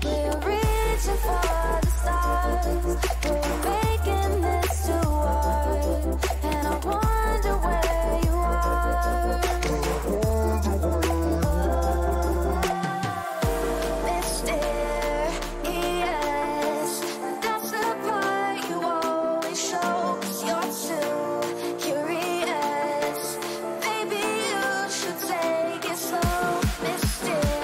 We're reaching for the stars. We're making this to art. And I wonder where you are. Mysterious. That's the part you always show. 'Cause you're too curious. Maybe you should take it slow. Mysterious.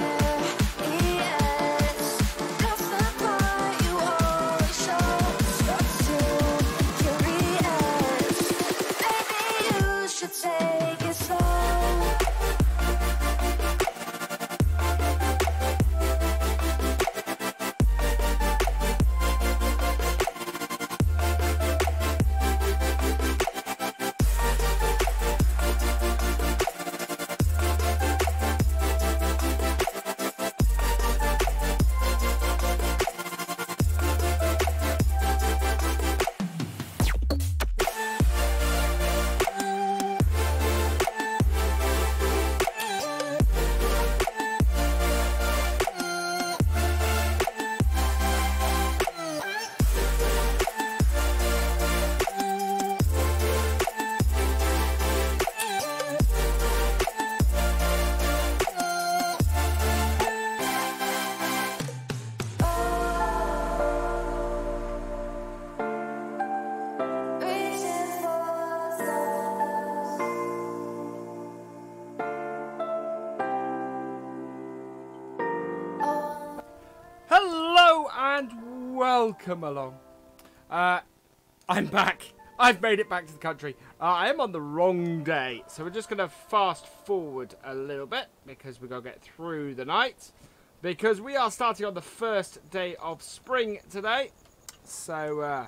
That's the part you always show. 'Cause you're too curious. Maybe you should take it slow. Hello and welcome along. I'm back. I've made it back to the country. I am on the wrong day, so we're just going to fast forward a little bit because we're going to get through the night. Because we are starting on the first day of spring today. So,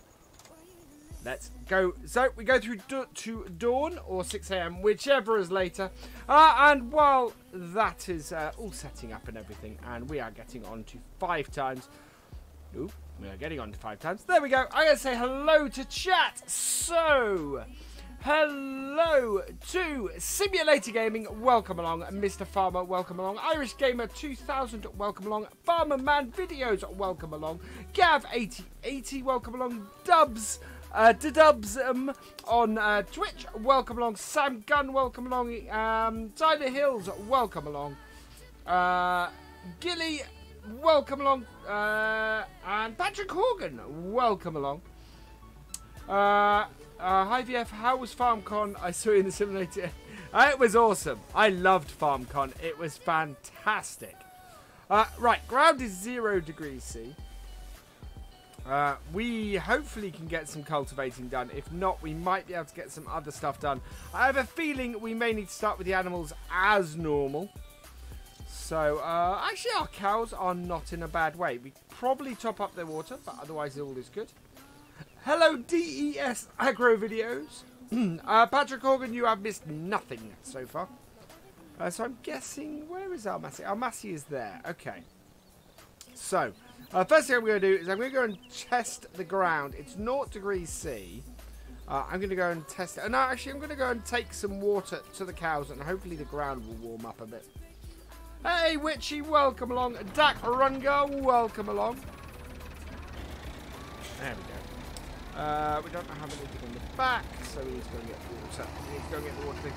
let's go. So, we go through to dawn or 6 AM, whichever is later. And while that is all setting up and everything, and we are getting on to 5 times. Ooh, we are getting on to 5 times. There we go. I'm going to say hello to chat. So, hello to Simulator Gaming. Welcome along. Mr. Farmer, welcome along. Irish Gamer 2000, welcome along. Farmer Man Videos, welcome along. Gav8080, welcome along. Dubs. Dubs on Twitch, welcome along. Sam Gunn, welcome along. Tyler Hills, welcome along. Gilly, welcome along. And Patrick Horgan, welcome along. Hi VF, how was FarmCon? I saw you in the simulator. It was awesome. I loved FarmCon. It was fantastic. Right, ground is 0 degrees C. We hopefully can get some cultivating done. If not, we might be able to get some other stuff done. I have a feeling we may need to start with the animals as normal. So, actually our cows are not in a bad way. We probably top up their water, but otherwise all is good. Hello DES Agro Videos. Patrick Horgan, you have missed nothing so far. So I'm guessing, where is our Massey? Our Massey is there. Okay. So, first thing I'm going to do is I'm going to go and test the ground. It's 0 degrees C. I'm going to go and test it. No, actually, I'm going to go and take some water to the cows, and hopefully the ground will warm up a bit. Hey, Witchy, welcome along. Dak Runga, welcome along. There we go. We don't have anything on the back, so we need to go and get water. We need to go and get the water thing.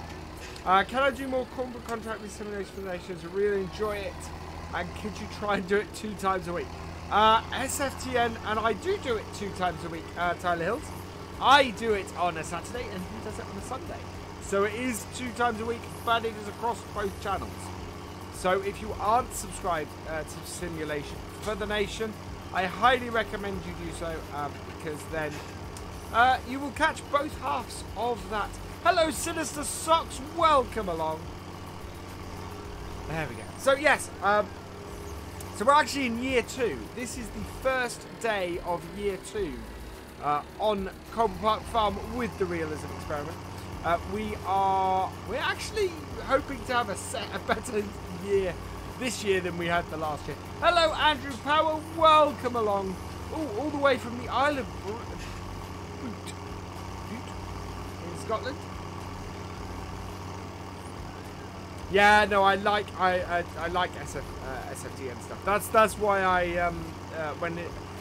Can I do more corporate contract with Simulation for the Nations? I really enjoy it. And could you try and do it 2 times a week? SFTN, and I do it 2 times a week, Tyler Hills. I do it on a Saturday, and he does it on a Sunday. So it is 2 times a week, but it is across both channels. So if you aren't subscribed to Simulation for the Nation, I highly recommend you do so, because then you will catch both halves of that. Hello, Sinister Socks, welcome along. There we go. So yes, so we're actually in year 2. This is the first day of year 2 on Coldborough Park Farm with the Realism experiment. We're actually hoping to have a better year this year than we had the last year. Hello, Andrew Power, welcome along. Oh, all the way from the Isle of Bute in Scotland. Yeah, no, I like SFT and stuff. That's why I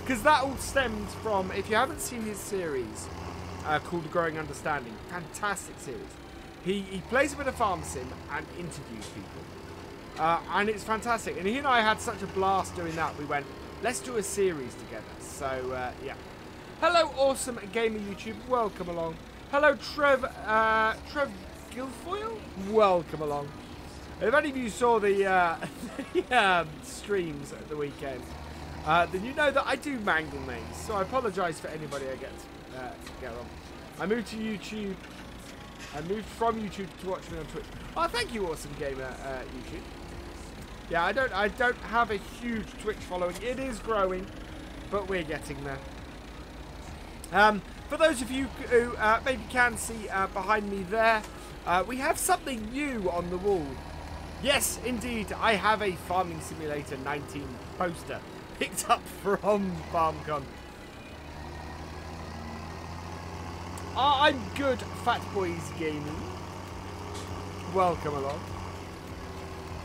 because that all stemmed from, if you haven't seen his series called Growing Understanding, fantastic series. He plays a bit of farm sim and interviews people, and it's fantastic. And he and I had such a blast doing that. We went, let's do a series together. So yeah. Hello, awesome gamer YouTube. Welcome along. Hello, Trev Guilfoyle. Welcome along. If any of you saw the streams at the weekend, then you know that I do mangle names. So I apologise for anybody I get wrong. I moved to YouTube. I moved from YouTube to watch me on Twitch. Oh, thank you, awesome gamer YouTube. Yeah, I don't have a huge Twitch following. It is growing, but we're getting there. For those of you who maybe can see behind me there, we have something new on the wall. Yes, indeed, I have a Farming Simulator 19 poster picked up from FarmCon. I'm good, Fat Boys Gaming. Welcome along.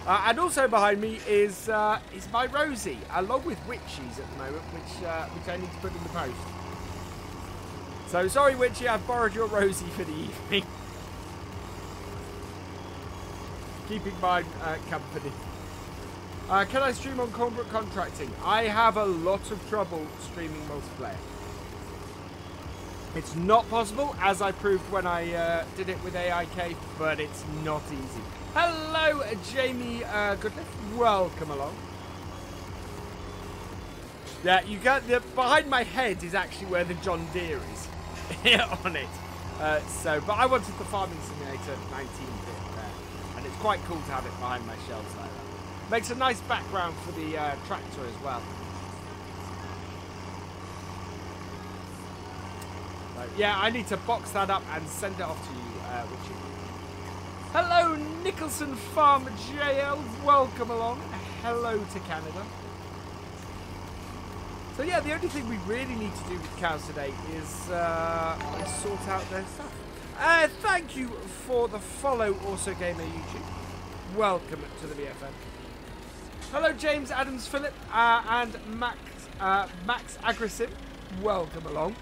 And also behind me is my Rosie, along with Witchy's at the moment, which I need to put in the post. So sorry, Witchy, I've borrowed your Rosie for the evening. Keeping my company. Can I stream on Coldborough contracting? I have a lot of trouble streaming multiplayer. It's not possible, as I proved when I did it with AIK, but it's not easy. Hello, Jamie Goodliff. Welcome along. Yeah, you got behind my head is actually where the John Deere is on it. But I wanted the Farming Simulator 19 bit there, and it's quite cool to have it behind my shelves like that. Makes a nice background for the tractor as well. Yeah, I need to box that up and send it off to you, Witchy. Hello, Nicholson Farm JL. Welcome along. Hello to Canada. So yeah, the only thing we really need to do with cows today is sort out their stuff. Thank you for the follow, also gamer YouTube. Welcome to the BFN. Hello, James Adams Phillip and Max Aggressive. Welcome along.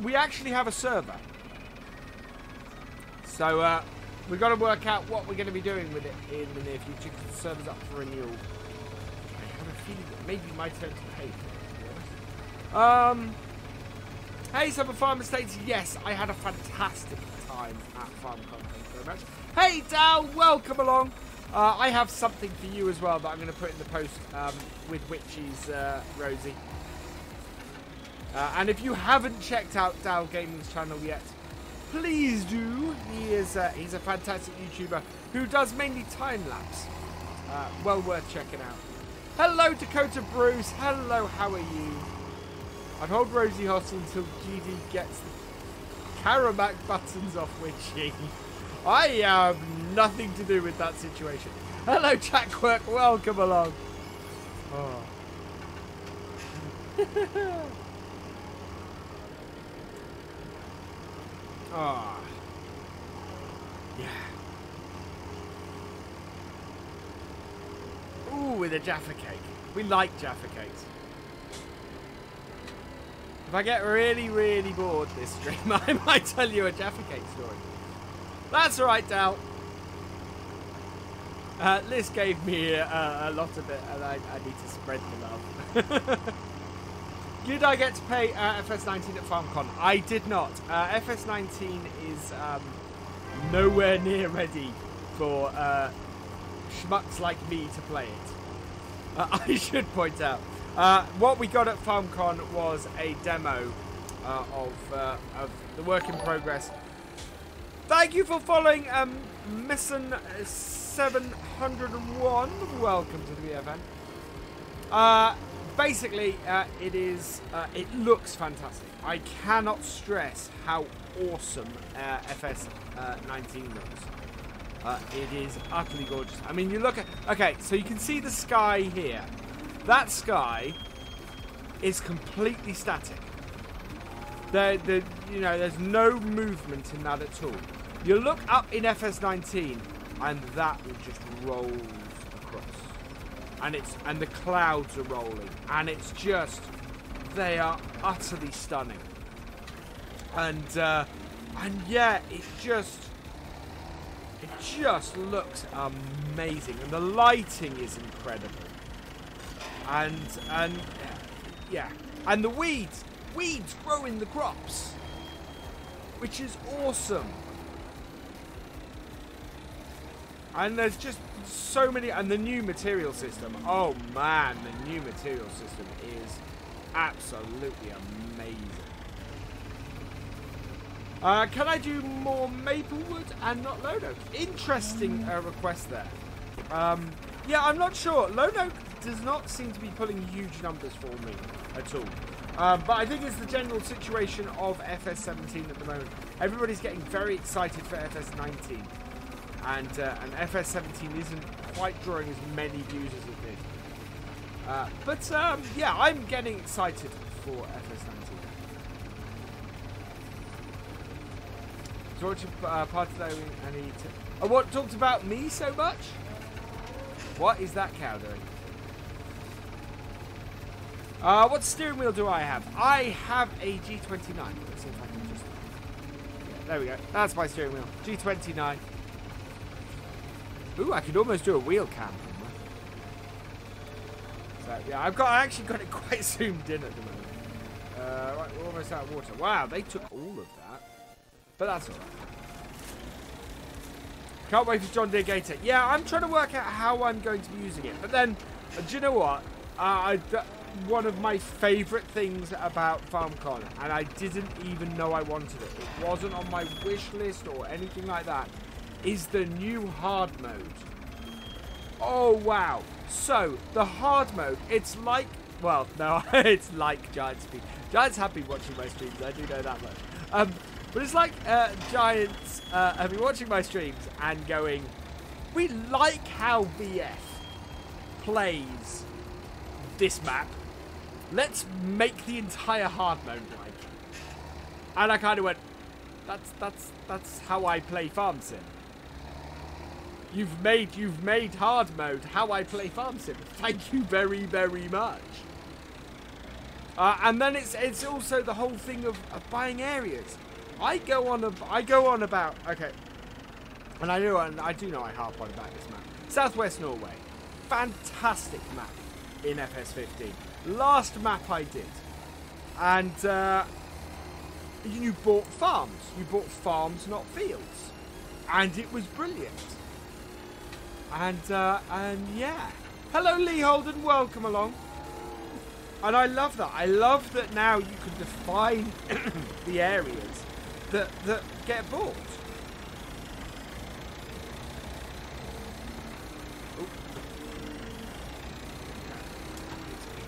We actually have a server, so we've got to work out what we're going to be doing with it in the near future, because the server's up for renewal. I have a feeling that maybe my turn to pay for it. Hey, Summer Farm Estates. Yes, I had a fantastic time at FarmCon. Thank you very much. Hey, Dal, welcome along. I have something for you as well that I'm going to put in the post with Witchy's Rosie. And if you haven't checked out Dal Gaming's channel yet, please do. He's a fantastic YouTuber who does mainly time-lapse. Well worth checking out. Hello, Dakota Bruce. Hello, how are you? I'd hold Rosie hostage until GD gets the Karamak buttons off Witchy. I have nothing to do with that situation. Hello, Jackwork. Welcome along. Oh. Ah, oh. Yeah. Ooh, with a Jaffa cake. We like Jaffa cakes. If I get really, really bored this stream, I might tell you a Jaffa cake story. That's alright, Dal. Liz gave me a lot of it, and I need to spread the love. Did I get to pay FS19 at FarmCon? I did not. FS19 is nowhere near ready for schmucks like me to play it. I should point out. What we got at FarmCon was a demo of the work in progress. Thank you for following Misson701. Welcome to the BFN. Basically, it looks fantastic. I cannot stress how awesome FS19 looks. It is utterly gorgeous. I mean, you look at... Okay, so you can see the sky here. That sky is completely static. There's no movement in that at all. You look up in FS19, and that just rolls across, and the clouds are rolling, and it's just, they are utterly stunning, and yeah, it just looks amazing, and the lighting is incredible, and yeah, and the weeds grow in the crops, which is awesome. And there's just so many, and the new material system, oh man, the new material system is absolutely amazing. Can I do more maple wood and not lone oak? Interesting request there. Yeah, I'm not sure. Lone oak does not seem to be pulling huge numbers for me at all. But I think it's the general situation of FS17 at the moment. Everybody's getting very excited for FS19. And FS17 isn't quite drawing as many views as it did. But yeah, I'm getting excited for FS19. George part of I need to. Oh, what talked about me so much? What is that cow doing? What steering wheel do I have? I have a G29. Let's see if I can just. Yeah, there we go. That's my steering wheel. G29. Ooh, I could almost do a wheel cam. So yeah, I actually got it quite zoomed in at the moment. Right, we're almost out of water. Wow, they took all of that. But that's alright. Can't wait for John Deere Gator. Yeah, I'm trying to work out how I'm going to be using it. But then, do you know what? One of my favourite things about FarmCon, and I didn't even know I wanted it. It wasn't on my wish list or anything like that. Is the new hard mode. Oh, wow. So, the hard mode, it's like, well, no, it's like Giants. Giants have been watching my streams, I do know that much. But it's like Giants have been watching my streams and going, we like how VF plays this map. Let's make the entire hard mode like. And I kind of went, that's how I play Farm Sim. You've made hard mode how I play Farm Sim. Thank you very, very much. And then it's also the whole thing of buying areas. I go on about, okay, and I do know I harp on about this map. Southwest Norway, fantastic map in FS15. Last map I did, and you bought farms. You bought farms, not fields, and it was brilliant. And yeah. Hello, Lee Holden. Welcome along. And I love that. I love that now you can define the areas that get bought.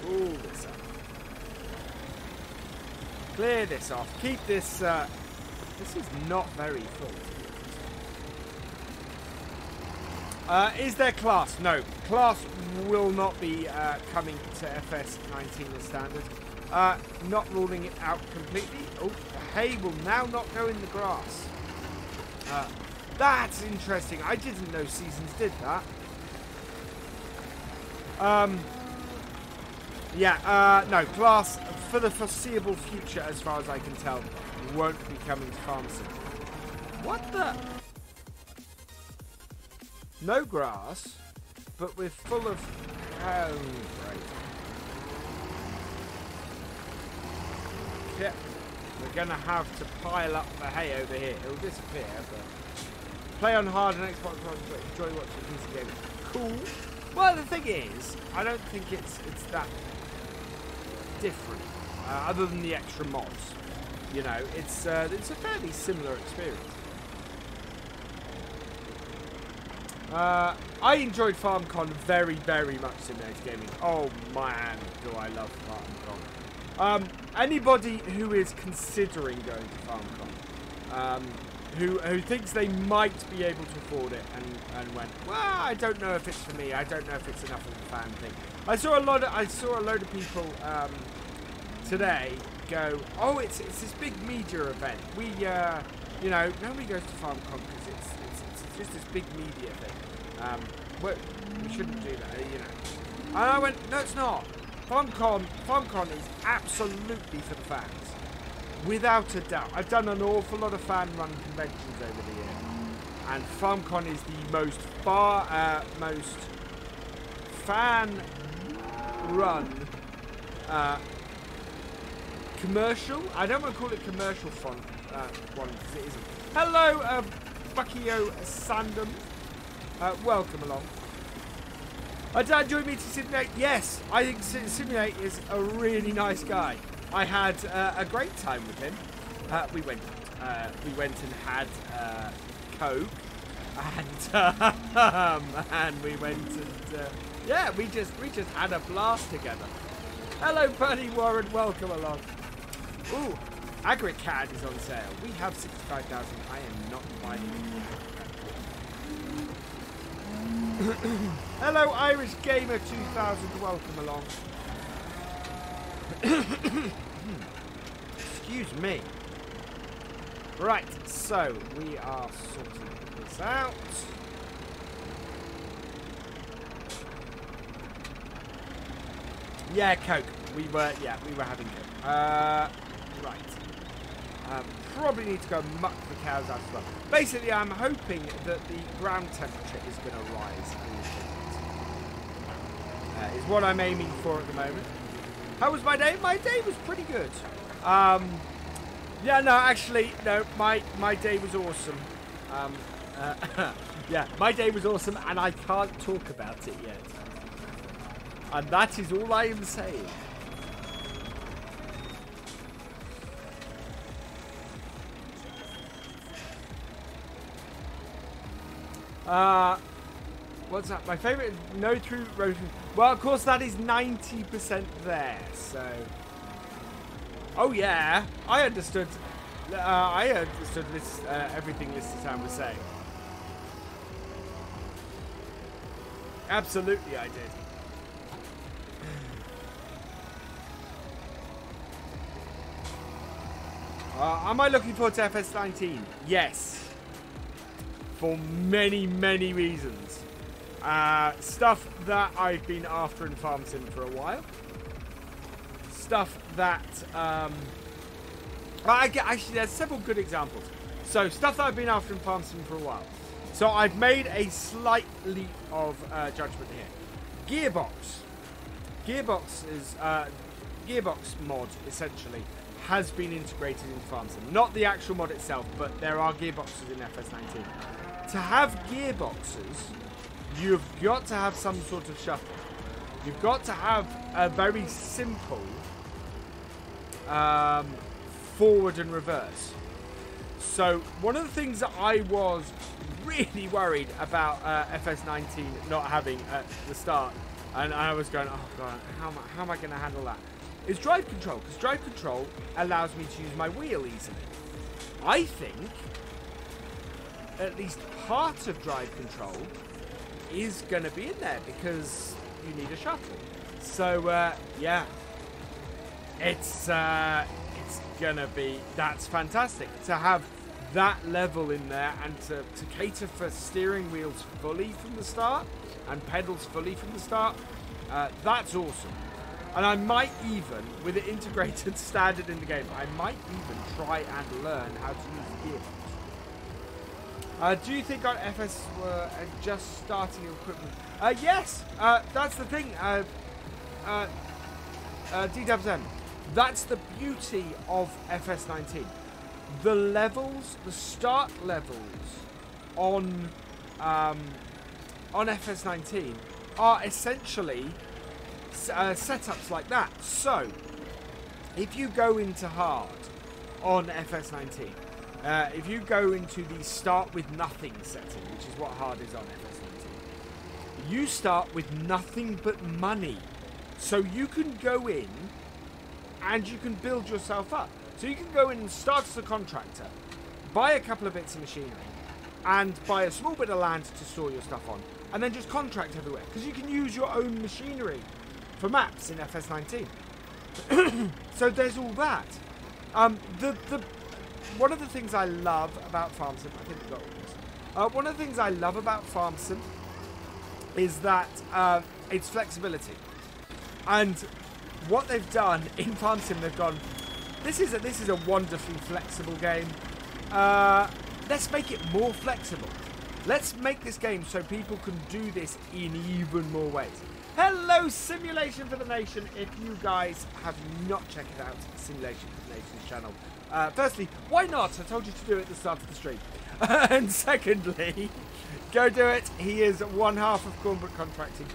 Pull this up. Clear this off. Keep this. This is not very full. Is there class? No. Class will not be coming to FS19 as standard. Not ruling it out completely. Oh, the hay will now not go in the grass. That's interesting. I didn't know Seasons did that. Yeah, no. Class, for the foreseeable future, as far as I can tell, won't be coming to Farm Sim. What the... No grass, but we're full of... Oh, great. Yeah, we're going to have to pile up the hay over here. It'll disappear, but... Play on hard and Xbox One, enjoy watching PC gaming. Cool. Well, the thing is, I don't think it's that different, other than the extra mods. You know, it's a fairly similar experience. I enjoyed FarmCon very, very much, Simulator Gaming. Oh man, do I love FarmCon. Anybody who is considering going to FarmCon, who thinks they might be able to afford it and went, well, I don't know if it's for me. I don't know if it's enough of a fan thing. I saw a load of people today go, oh, it's this big media event. You know, nobody goes to FarmCon because it's just this big media thing. We shouldn't do that, you know. And I went, no, it's not. FarmCon is absolutely for the fans. Without a doubt. I've done an awful lot of fan-run conventions over the year. And FarmCon is the most fan-run commercial. I don't want to call it commercial one because it isn't. Hello, Buckio Sandom. Welcome along. Did I enjoy meeting Simulate? Yes, I think Simulate is a really nice guy. I had a great time with him. We went and had Coke, and we went and yeah, we just had a blast together. Hello, Buddy Warren. Welcome along. Ooh, AgriCAD is on sale. We have 65,000. I am not buying it. Hello, Irish Gamer 2000. Welcome along. Excuse me. Right, so we are sorting this out. Yeah, Coke. We were having Coke. Right. Probably need to go muck the cows out as well. Basically, I'm hoping that the ground temperature is going to rise a little bit. Is what I'm aiming for at the moment. How was my day? My day was pretty good. Yeah, no, actually, no, my day was awesome. Yeah, my day was awesome, and I can't talk about it yet. And that is all I am saying. What's that? My favourite no through road. Well, of course, that is 90% there. So, oh yeah, I understood. I understood this. Everything Mr. Sam was saying. Absolutely, I did. Am I looking forward to FS19? Yes. For many, many reasons. Stuff that I've been after in Farm Sim for a while. Stuff that... actually, there's several good examples. So, stuff that I've been after in Farm Sim for a while. So, I've made a slight leap of judgment here. Gearbox mod, essentially, has been integrated in Farm Sim. Not the actual mod itself, but there are gearboxes in FS19. To have gearboxes, you've got to have some sort of shuffle. You've got to have a very simple forward and reverse. So one of the things that I was really worried about FS19 not having at the start, and I was going, oh god, how am I going to handle that? Is drive control, because drive control allows me to use my wheel easily. I think at least part of drive control is going to be in there because you need a shuttle. So yeah, it's gonna be, that's fantastic to have that level in there, and to cater for steering wheels fully from the start and pedals fully from the start. That's awesome. And I might even, with it integrated standard in the game, I might even try and learn how to use gearbox. Do you think our FS were just starting equipment? Yes, that's the thing. DWM. That's the beauty of FS19. The levels, the start levels on FS19 are essentially setups like that. So, if you go into hard on FS19, if you go into the start with nothing setting, which is what hard is on FS19, you start with nothing but money. So you can go in and you can build yourself up. So you can go in and start as a contractor, buy a couple of bits of machinery, and buy a small bit of land to store your stuff on, and then just contract everywhere. Because you can use your own machinery for maps in FS19. So there's all that. one of the things I love about Farm Sim, I think we've got all this. One of the things I love about Farm Sim is that it's flexibility. And what they've done in Farm Sim, they've gone, this is a wonderfully flexible game. Let's make it more flexible. Let's make this game so people can do this in even more ways. Hello, Simulation for the Nation. If you guys have not checked it out, Simulation for the Nation's channel. Firstly, why not? I told you to do it at the start of the stream. And secondly, go do it. He is one half of Coldborough Contracting.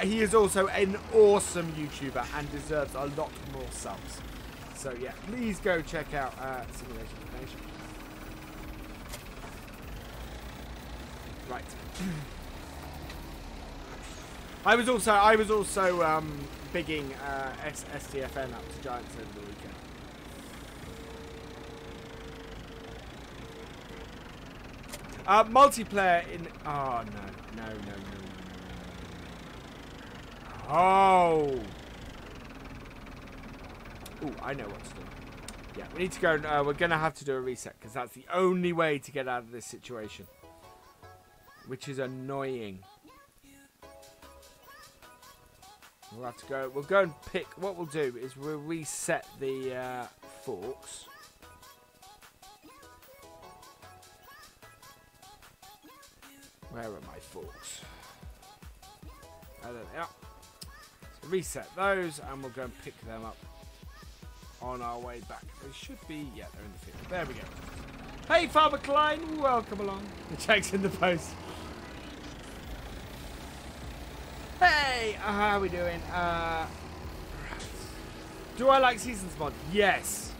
He is also an awesome YouTuber and deserves a lot more subs. So yeah, please go check out Simulation for the Nation. Right. I was also bigging STFN up to Giants over the weekend. Multiplayer in... Oh, no. Oh! Ooh, I know what to do. Yeah, we need to go... we're going to have to do a reset, because that's the only way to get out of this situation. Which is annoying. We'll have to go... We'll go and pick... What we'll do is we'll reset the forks. Where are my forks? There they are. So reset those and we'll go and pick them up on our way back. They should be... Yeah, they're in the field. There we go. Hey, Farmer Klein. Welcome along. The check's in the post. Hey, how are we doing? Do I like Seasons mod? Yes.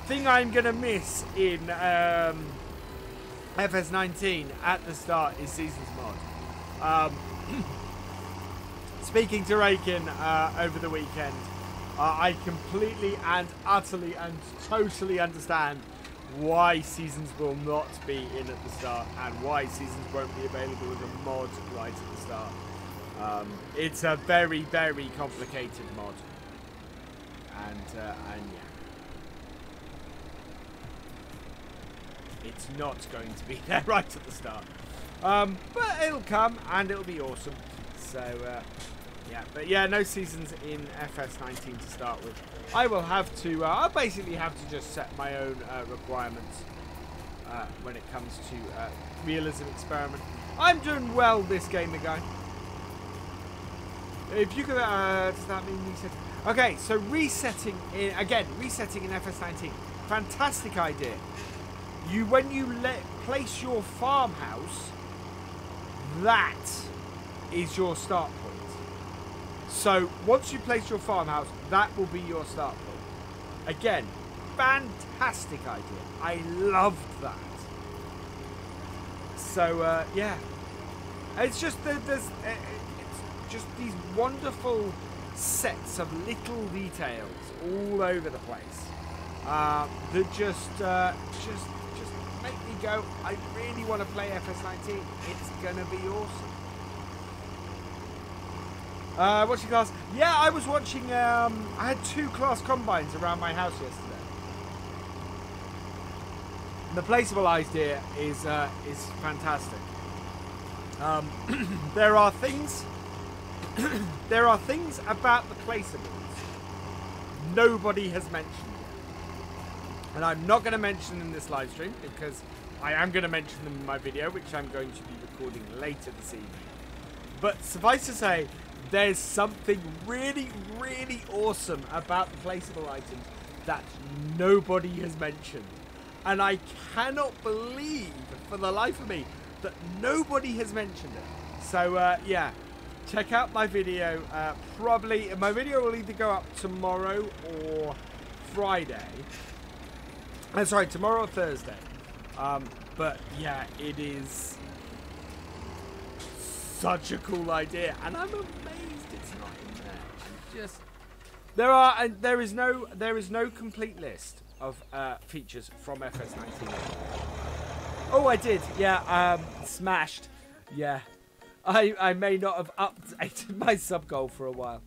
Thing I'm going to miss in FS19 at the start is Seasons mod. Speaking to Rakin over the weekend, I completely and utterly and totally understand why Seasons will not be in at the start and why Seasons won't be available as a mod right at the start. It's a very, very complicated mod. And yeah. It's not going to be there right at the start. But it'll come and it'll be awesome. So, yeah. But yeah, no Seasons in FS19 to start with. I will have to, I'll basically have to just set my own requirements when it comes to Realism experiment. I'm doing well this game, guy. If you could, does that mean reset? Okay, so resetting in FS19, fantastic idea. When you place your farmhouse, that is your start point. So once you place your farmhouse, that will be your start point. Again, fantastic idea. I loved that. So yeah, it's just it's just these wonderful sets of little details all over the place that just make me go, I really want to play FS19. It's gonna be awesome. Watching class? Yeah, I was watching. I had 2 class combines around my house yesterday. The placeable idea is fantastic. There are things. There are things about the placeables nobody has mentioned yet. And I'm not going to mention them in this live stream because I am going to mention them in my video, which I'm going to be recording later this evening. But suffice to say, there's something really, really awesome about the placeable items that nobody has mentioned. And I cannot believe, for the life of me, that nobody has mentioned it. So, yeah. Check out my video. Probably my video will either go up tomorrow or Friday. Sorry, tomorrow or Thursday. But yeah, it is such a cool idea, and I'm amazed it's not in there. There is no complete list of features from FS19. Oh, I did. Yeah. Smashed. Yeah. I may not have updated my sub goal for a while.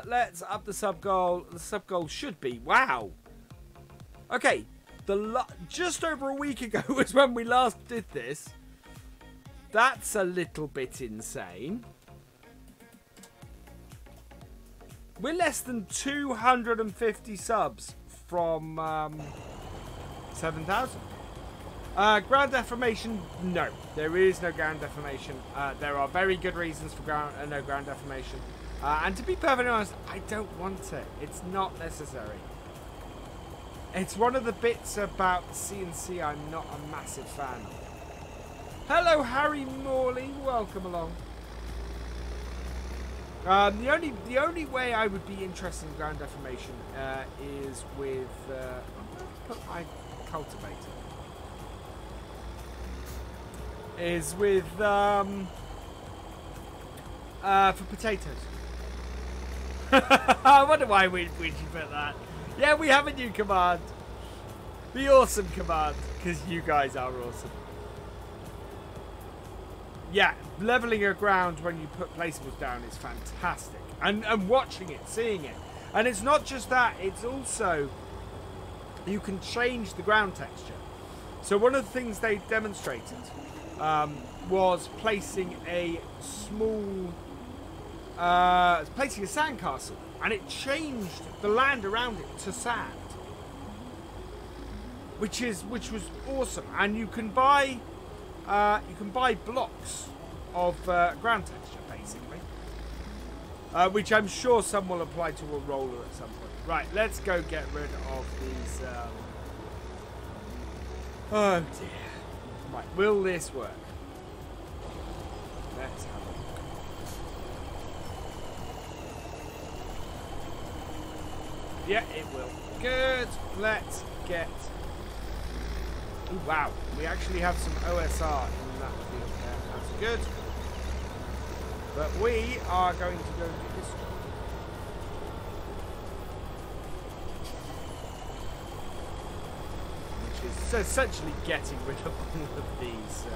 Let's up the sub goal. The sub goal should be, wow. Okay, just over a week ago was when we last did this. That's a little bit insane. We're less than 250 subs from 7,000. Ground defamation? No, there is no ground defamation. There are very good reasons for no ground defamation. And to be perfectly honest, I don't want it. It's not necessary. It's one of the bits about CNC I'm not a massive fan of. Hello, Harry Morley. Welcome along. The only way I would be interested in ground defamation is with put my cultivator. Is with for potatoes. I wonder why we put that. Yeah, we have a new command. The awesome command, because you guys are awesome. Yeah, leveling a ground when you put placeables down is fantastic. And watching it, seeing it. And it's not just that, it's also you can change the ground texture. So one of the things they demonstrated was placing a sandcastle, and it changed the land around it to sand, which was awesome. And you can buy blocks of ground texture, basically, which I'm sure some will apply to a roller at some point. Right, let's go get rid of these. Oh dear. Right, will this work? Let's have a look. Yeah, it will. Good. Let's get... Ooh, wow. We actually have some OSR in that field there. That's good. But we are going to go do this one. Which is essentially getting rid of all of these...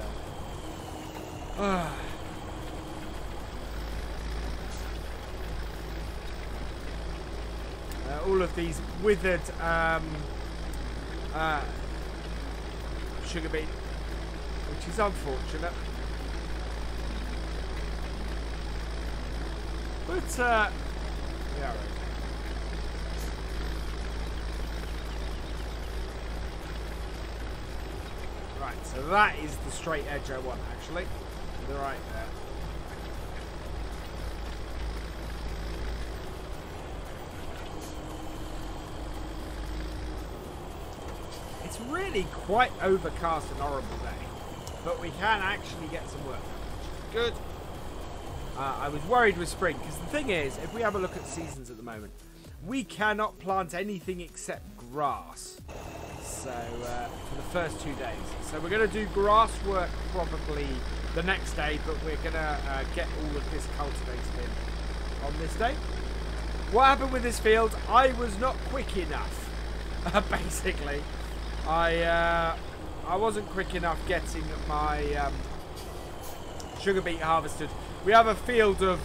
all of these withered sugar beet, which is unfortunate. But yeah, right. Right, so that is the straight edge I want, actually. They're right there. It's really quite overcast and horrible day, but we can actually get some work done, which is good. I was worried with spring, because the thing is, if we have a look at seasons at the moment, we cannot plant anything except grass. So, for the first 2 days. So we're going to do grass work probably the next day, but we're going to get all of this cultivated in on this day. What happened with this field? I was not quick enough, basically. I wasn't quick enough getting my sugar beet harvested. We have a field of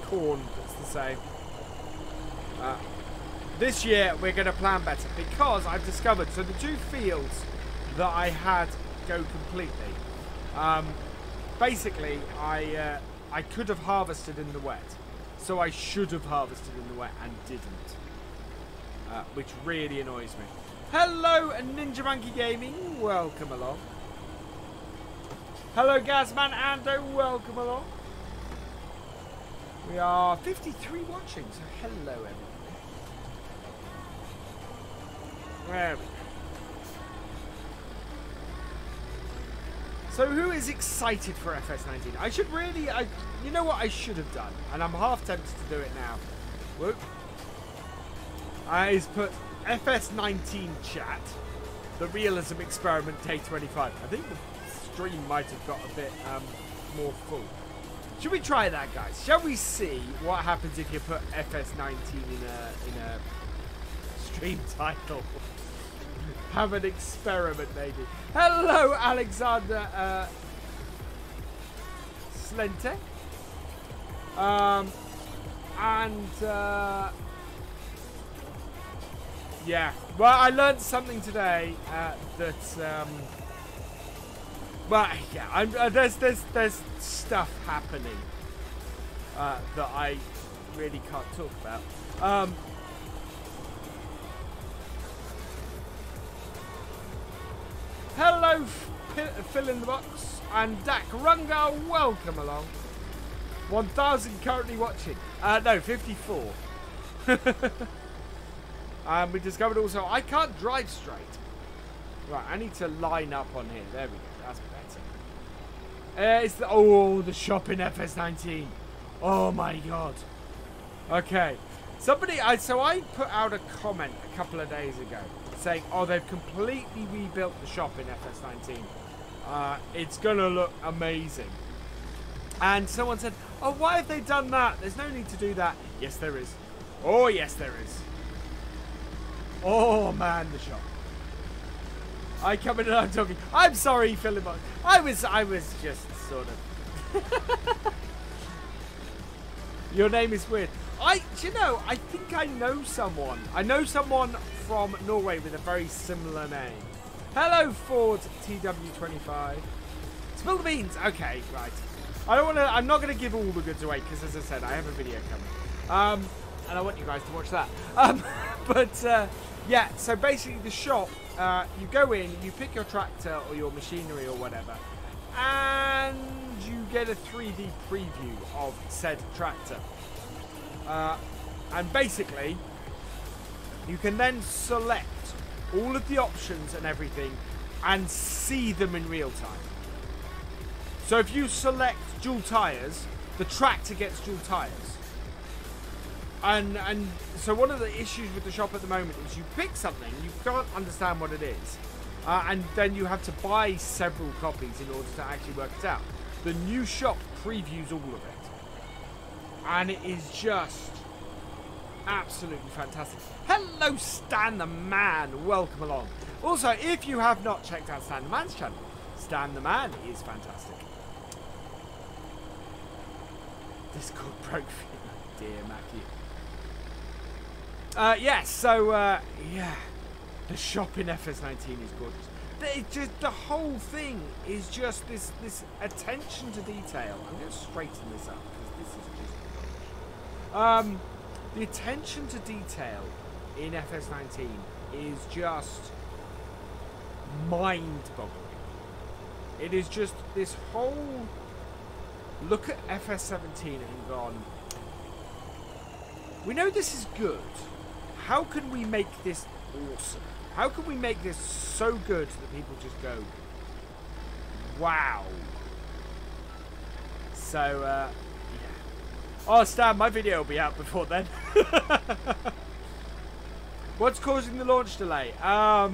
corn that's the same. This year we're going to plan better because I've discovered, so the 2 fields that I had go completely, basically I could have harvested in the wet, so I should have harvested in the wet and didn't, which really annoys me. Hello Ninja Monkey Gaming, welcome along. Hello Gazman Ando, welcome along. We are 53 watching, so hello everybody. There we go. So who is excited for FS19? I should really, you know what I should have done, and I'm half tempted to do it now. Whoop. Is put FS19 chat, the Realism experiment day 25. I think the stream might have got a bit more full. Should we try that, guys? Shall we see what happens if you put FS19 in a stream title? Have an experiment, maybe. Hello, Alexander Slente. Yeah. Well, I learned something today that. Well, yeah. There's stuff happening that I really can't talk about. Hello, Phil in the box and Dak Runga. Welcome along. 1,000 currently watching. No, 54. We discovered also I can't drive straight. Right, I need to line up on here. There we go. That's better. It's the shop in FS19. Oh my god. Okay. So I put out a comment a couple of days ago saying, oh, they've completely rebuilt the shop in FS19. It's gonna look amazing. And someone said, oh, why have they done that? There's no need to do that. Yes, there is. Oh, yes, there is. Oh, man, the shop. I come in and I'm talking. I'm sorry, Philip. I was just sort of. Your name is weird. I think I know someone. I know someone from Norway with a very similar name. Hello, Ford TW25. Spill the beans. Okay, right. I'm not going to give all the goods away because, as I said, I have a video coming. And I want you guys to watch that. Yeah, so basically the shop, you go in, you pick your tractor or your machinery or whatever, and you get a 3D preview of said tractor. And basically, you can then select all of the options and everything and see them in real time. So if you select dual tyres, the tractor gets dual tyres. And so one of the issues with the shop at the moment is you pick something, you can't understand what it is. And then you have to buy several copies in order to actually work it out. The new shop previews all of it. And it is just absolutely fantastic. Hello, Stan the Man. Welcome along. Also, if you have not checked out Stan the Man's channel, Stan the Man is fantastic. Discord broke for you, dear Mackie. Yes, so, yeah. The shop in FS19 is gorgeous. The whole thing is just this attention to detail. I'm going to straighten this up because this is just rubbish. The attention to detail in FS19 is just mind-boggling. It is just this whole look at FS17 and gone, we know this is good. How can we make this awesome? How can we make this so good that people just go, wow. So, yeah. Oh, Stan, my video will be out before then. What's causing the launch delay? I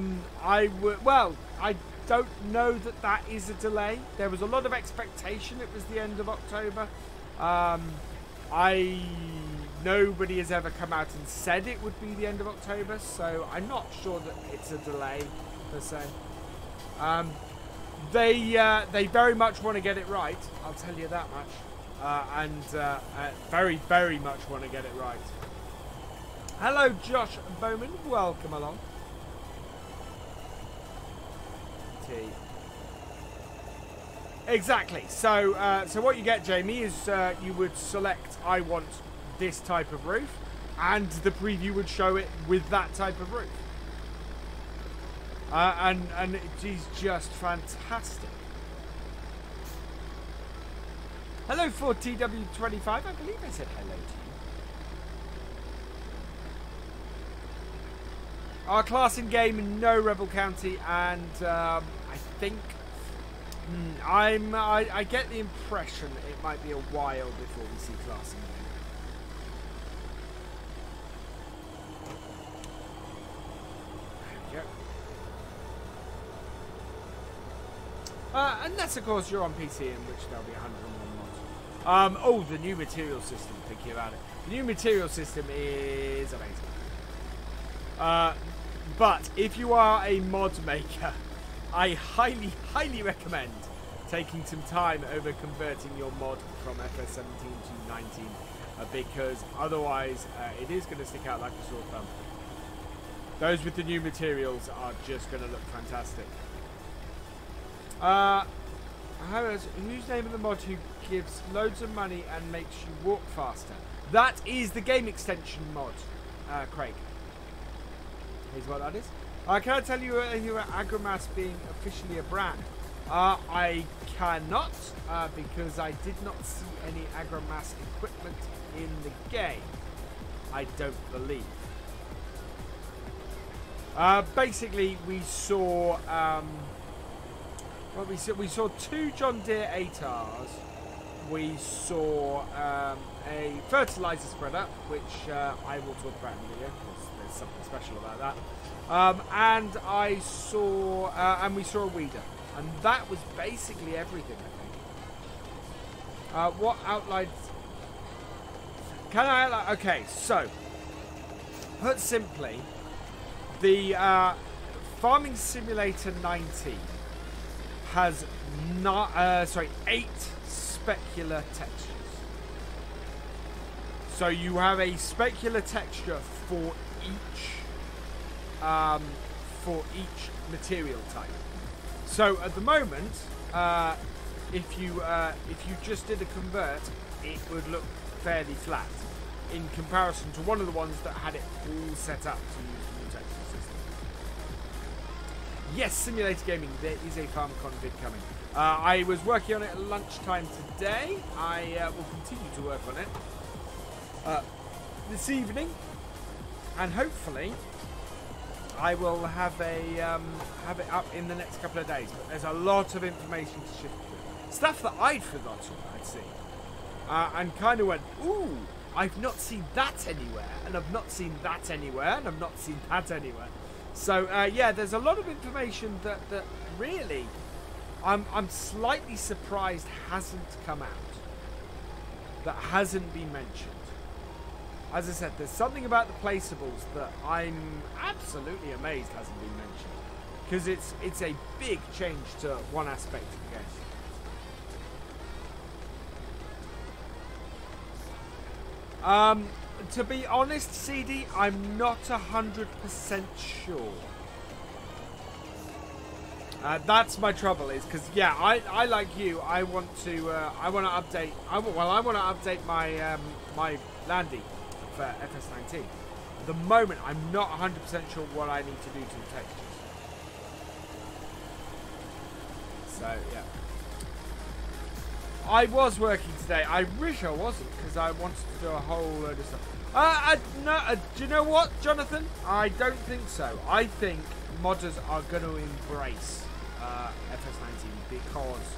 don't know that is a delay. There was a lot of expectation it was the end of October. Nobody has ever come out and said it would be the end of October, so I'm not sure that it's a delay per se. They very much want to get it right, I'll tell you that much. Very, very much want to get it right. Hello, Josh Bowman. Welcome along. Exactly. So what you get, Jamie, is you would select I want this type of roof, and the preview would show it with that type of roof. And it is just fantastic. Hello for TW25. I believe I said hello to you. Our class in game, no Rebel County, and I think I get the impression it might be a while before we see class in game. There we go. Unless of course you're on PC, in which there'll be 101 mods. Oh, the new material system. Thinking about it, the new material system is amazing. But if you are a mod maker, I highly, highly recommend taking some time over converting your mod from FS17 to 19, because otherwise it is going to stick out like a sore thumb. Those with the new materials are just going to look fantastic. Whose name of the mod who gives loads of money and makes you walk faster? That is the game extension mod, Craig. Here's what that is. Can I tell you about Agromass being officially a brand? I cannot, because I did not see any Agromass equipment in the game. I don't believe. Basically, we saw we saw 2 John Deere 8Rs. We saw a fertilizer spreader, which I will talk about in the video because there's something special about that. And we saw a weeder, and that was basically everything, I think. What outlines? Can I outline? Okay, so put simply, the Farming Simulator 19 has 8 specular textures. So you have a specular texture for each material type. So at the moment, if you just did a convert, it would look fairly flat in comparison to one of the ones that had it all set up to use the new texture system. Yes, Simulator Gaming, there is a FarmCon vid coming. I was working on it at lunchtime today. I will continue to work on it this evening, and hopefully I will have it up in the next couple of days. But there's a lot of information to shift through. Stuff that I'd forgotten I'd seen. And kind of went, ooh, I've not seen that anywhere, and I've not seen that anywhere, and I've not seen that anywhere. So yeah, there's a lot of information that really I'm slightly surprised hasn't come out, that hasn't been mentioned. As I said, there's something about the placeables that I'm absolutely amazed hasn't been mentioned, because it's a big change to one aspect of the game. To be honest, CD, I'm not 100% sure. That's my trouble, is because yeah, I like you. I want to update. I want to update my my Landy for FS19. At the moment, I'm not 100% sure what I need to do to the textures. So yeah. I was working today. I wish I wasn't, because I wanted to do a whole load of stuff. No, do you know what, Jonathan? I don't think so. I think modders are going to embrace FS19, because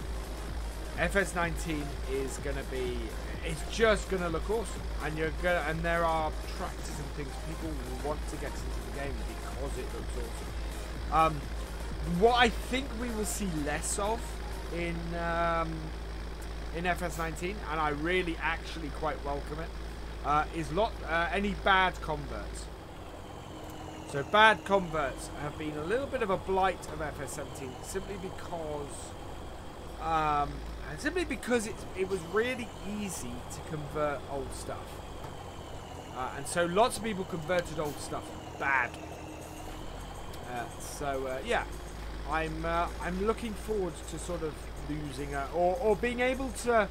FS19 is going to be, it's just going to look awesome, and there are tractors and things people will want to get into the game because it looks awesome. What I think we will see less of in FS19, and I really actually quite welcome it, is any bad converts. So bad converts have been a little bit of a blight of FS17, simply because it was really easy to convert old stuff, and so lots of people converted old stuff bad. Yeah, I'm looking forward to sort of losing or being able to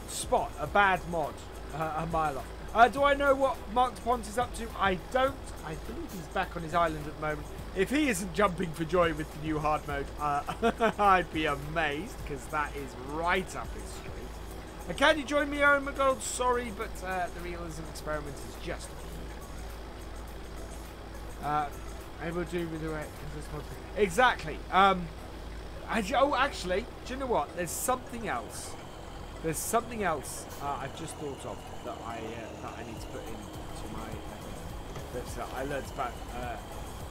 spot a bad mod a mile off. Do I know what Marc Dupont is up to? I don't. I believe he's back on his island at the moment. If he isn't jumping for joy with the new hard mode, I'd be amazed, because that is right up his street. Can you join me, Owen McDonald? Sorry, but the realism experiment is just I will do with the way exactly. Actually, do you know what? There's something else. There's something else I've just thought of that I need to put into my that I learned about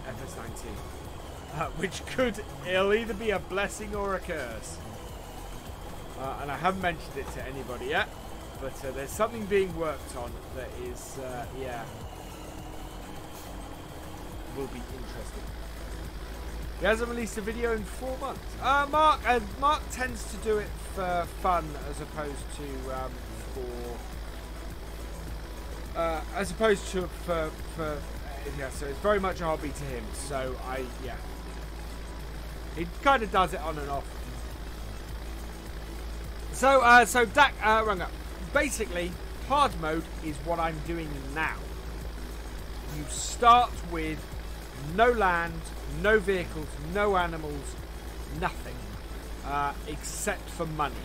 FS19, which it'll either be a blessing or a curse. And I haven't mentioned it to anybody yet, but there's something being worked on that is yeah, will be interesting. He hasn't released a video in 4 months. Marc tends to do it for fun as opposed to as opposed to for yeah. So it's very much a hobby to him. So yeah. He kind of does it on and off. So Dak Runga, basically, hard mode is what I'm doing now. You start with no land, no vehicles, no animals, nothing, except for money.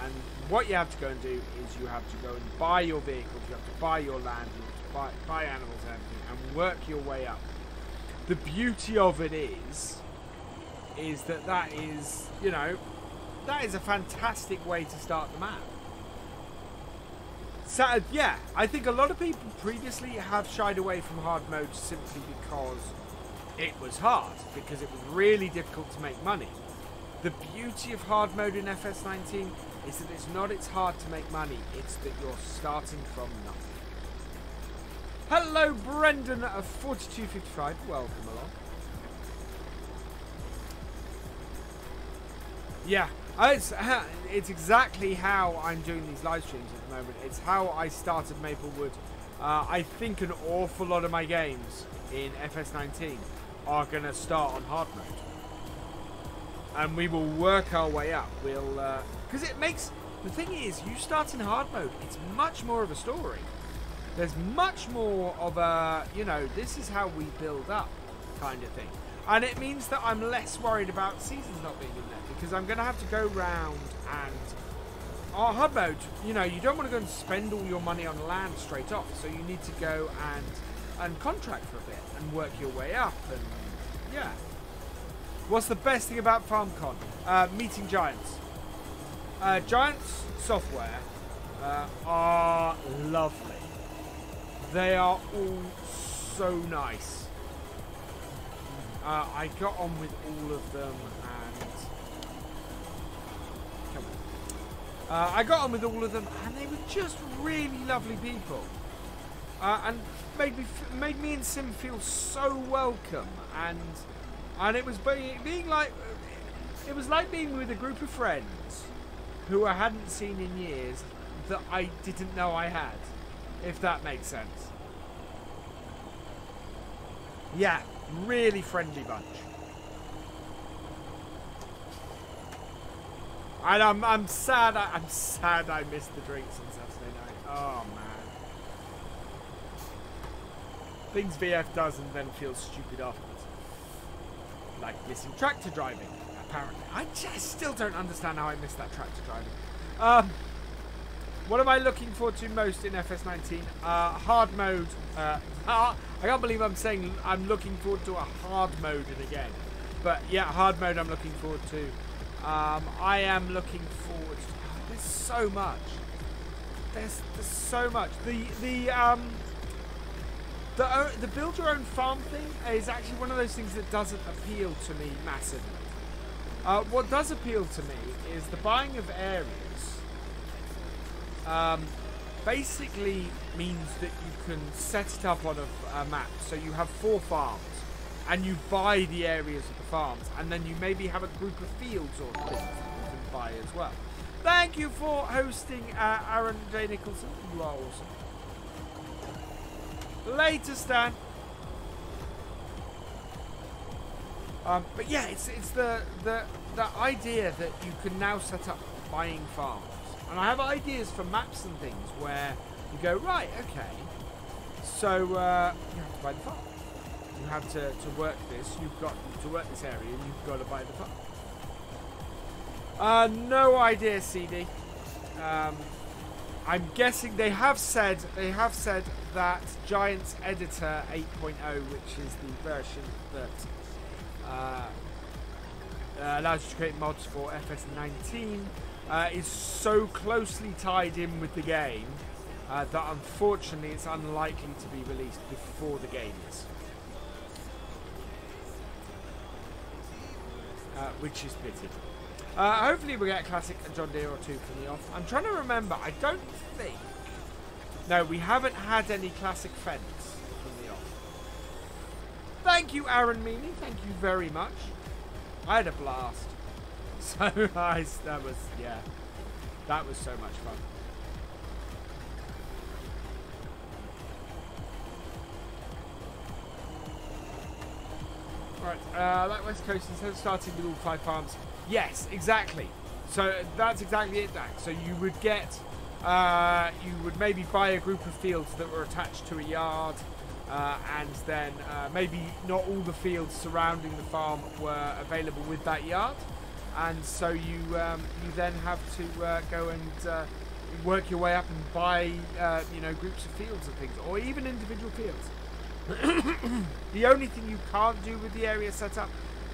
And what you have to go and do is you have to go and buy your vehicles, you have to buy your land, you have to buy animals and everything, and work your way up. The beauty of it is that is, you know, that is a fantastic way to start the map. So, yeah, I think a lot of people previously have shied away from hard mode simply because it was hard, because it was really difficult to make money. The beauty of hard mode in FS19 is that it's hard to make money, it's that you're starting from nothing. Hello, Brendan of 4255, welcome along. Yeah, it's exactly how I'm doing these live streams at the moment. It's how I started Maplewood. I think an awful lot of my games in FS19 are going to start on hard mode. And we will work our way up. We'll, because it makes, the thing is, you start in hard mode, it's much more of a story. There's much more of a, you know, this is how we build up kind of thing. And it means that I'm less worried about seasons not being in there, because I'm going to have to go round and... hard mode, you know, you don't want to go and spend all your money on land straight off, so you need to go and contract for a bit and work your way up, and yeah. What's the best thing about FarmCon? Meeting giants. Giants software are lovely. They are all so nice. I got on with all of them, and come on. I got on with all of them, and they were just really lovely people, and made me and Sim feel so welcome, and it was being like, it was like being with a group of friends who I hadn't seen in years that I didn't know I had, if that makes sense. Yeah. Really friendly bunch. And I'm sad I missed the drinks on Saturday night. Oh man. Things VF does and then feels stupid afterwards. Like missing tractor driving, apparently. I just still don't understand how I missed that tractor driving. What am I looking forward to most in FS19? Hard mode. I can't believe I'm saying I'm looking forward to a hard mode in a game. But yeah, hard mode I'm looking forward to. I am looking forward to... there's so much. There's so much. The build your own farm thing is actually one of those things that doesn't appeal to me massively. What does appeal to me is the buying of areas. Basically means that you can set it up on a map. So you have 4 farms, and you buy the areas of the farms, and then you maybe have a group of fields or things that you can buy as well. Thank you for hosting, Aaron J. Nicholson. You are awesome. Later, Stan. But yeah, it's the idea that you can now set up buying farms. And I have ideas for maps and things where you go, right, okay, so you have to buy the farm. You have to work this, you've got to work this area, you've got to buy the farm. No idea, CD. I'm guessing they have said that Giants Editor 8.0, which is the version that allows you to create mods for FS19, is so closely tied in with the game that unfortunately it's unlikely to be released before the game is. Which is pity. Hopefully we'll get a classic John Deere or 2 from the off. I'm trying to remember, I don't think... No, we haven't had any classic Fendts from the off. Thank you, Aaron Meany, thank you very much. I had a blast. So nice, that was so much fun. Right, that West Coast, instead of starting with all 5 farms, yes, exactly. So that's exactly it, Dax. So you would get, you would maybe buy a group of fields that were attached to a yard, and then maybe not all the fields surrounding the farm were available with that yard, and so you you then have to go and work your way up and buy you know, groups of fields and things, or even individual fields. The only thing you can't do with the area setup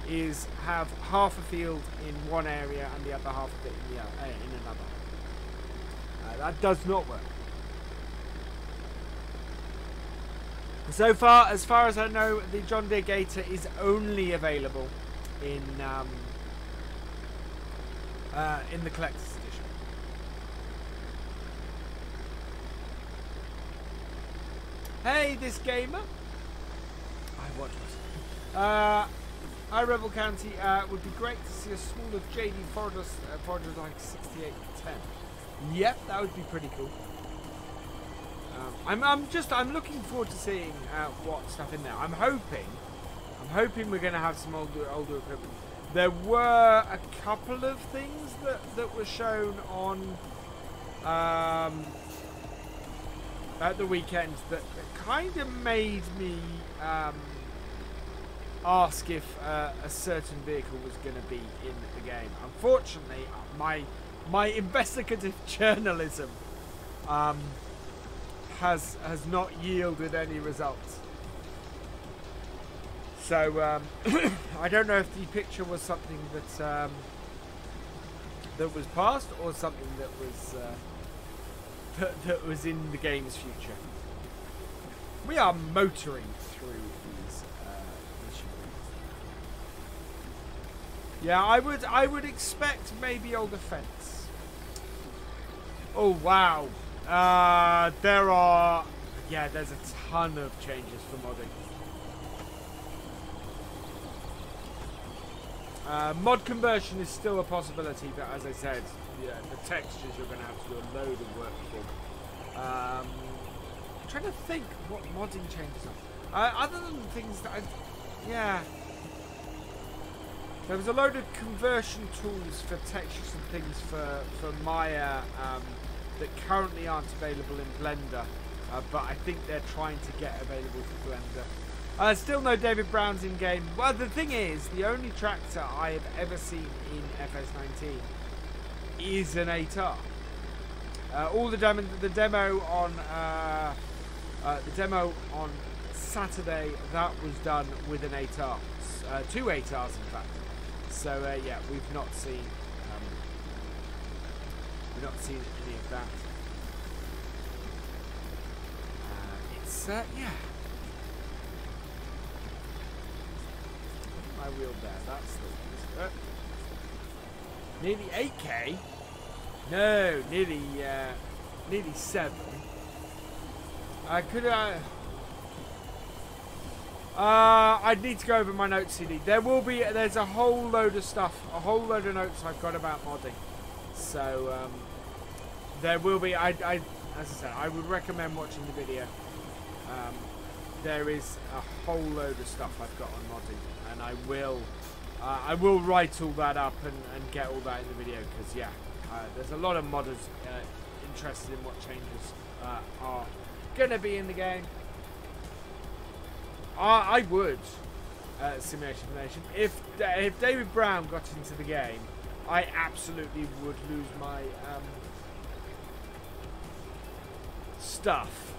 is have half a field in one area and the other half of it in another. That does not work. So far, as far as I know, the John Deere Gator is only available in the collector's edition. Hey, this gamer. I watch myself. Hi, Rebel County. Would be great to see a smaller JD Foragers like 6810. Yep, that would be pretty cool. I'm looking forward to seeing what stuff in there. I'm hoping we're going to have some older equipment. There were a couple of things that were shown on at the weekend that kind of made me ask if a certain vehicle was going to be in the game. Unfortunately, my investigative journalism has not yielded any results. So I don't know if the picture was something that that was past or something that was in the game's future. We are motoring through these missions. Yeah, I would expect maybe older fence. Oh wow. There's a ton of changes for modding. Mod conversion is still a possibility, but as I said, yeah, the textures you're going to have to do a load of work for. I'm trying to think what modding changes are. Other than things that there was a load of conversion tools for textures and things for Maya that currently aren't available in Blender, but I think they're trying to get available for Blender. Still no David Brown's in game. Well, the thing is, the only tractor I have ever seen in FS19 is an 8R. All the demo on Saturday, that was done with an 8R, 2 8Rs in fact. So yeah, we've not seen any of that. It's yeah. My wheel there, that's the one. Nearly 8k? No, nearly 7. I'd need to go over my notes CD. There's a whole load of stuff, a whole load of notes I've got about modding. So there will be, as I said, I would recommend watching the video. There is a whole load of stuff I've got on modding, and I will write all that up and get all that in the video, because yeah, there's a lot of modders interested in what changes are going to be in the game. I would, Simulation Nation, if David Brown got into the game, I absolutely would lose my stuff.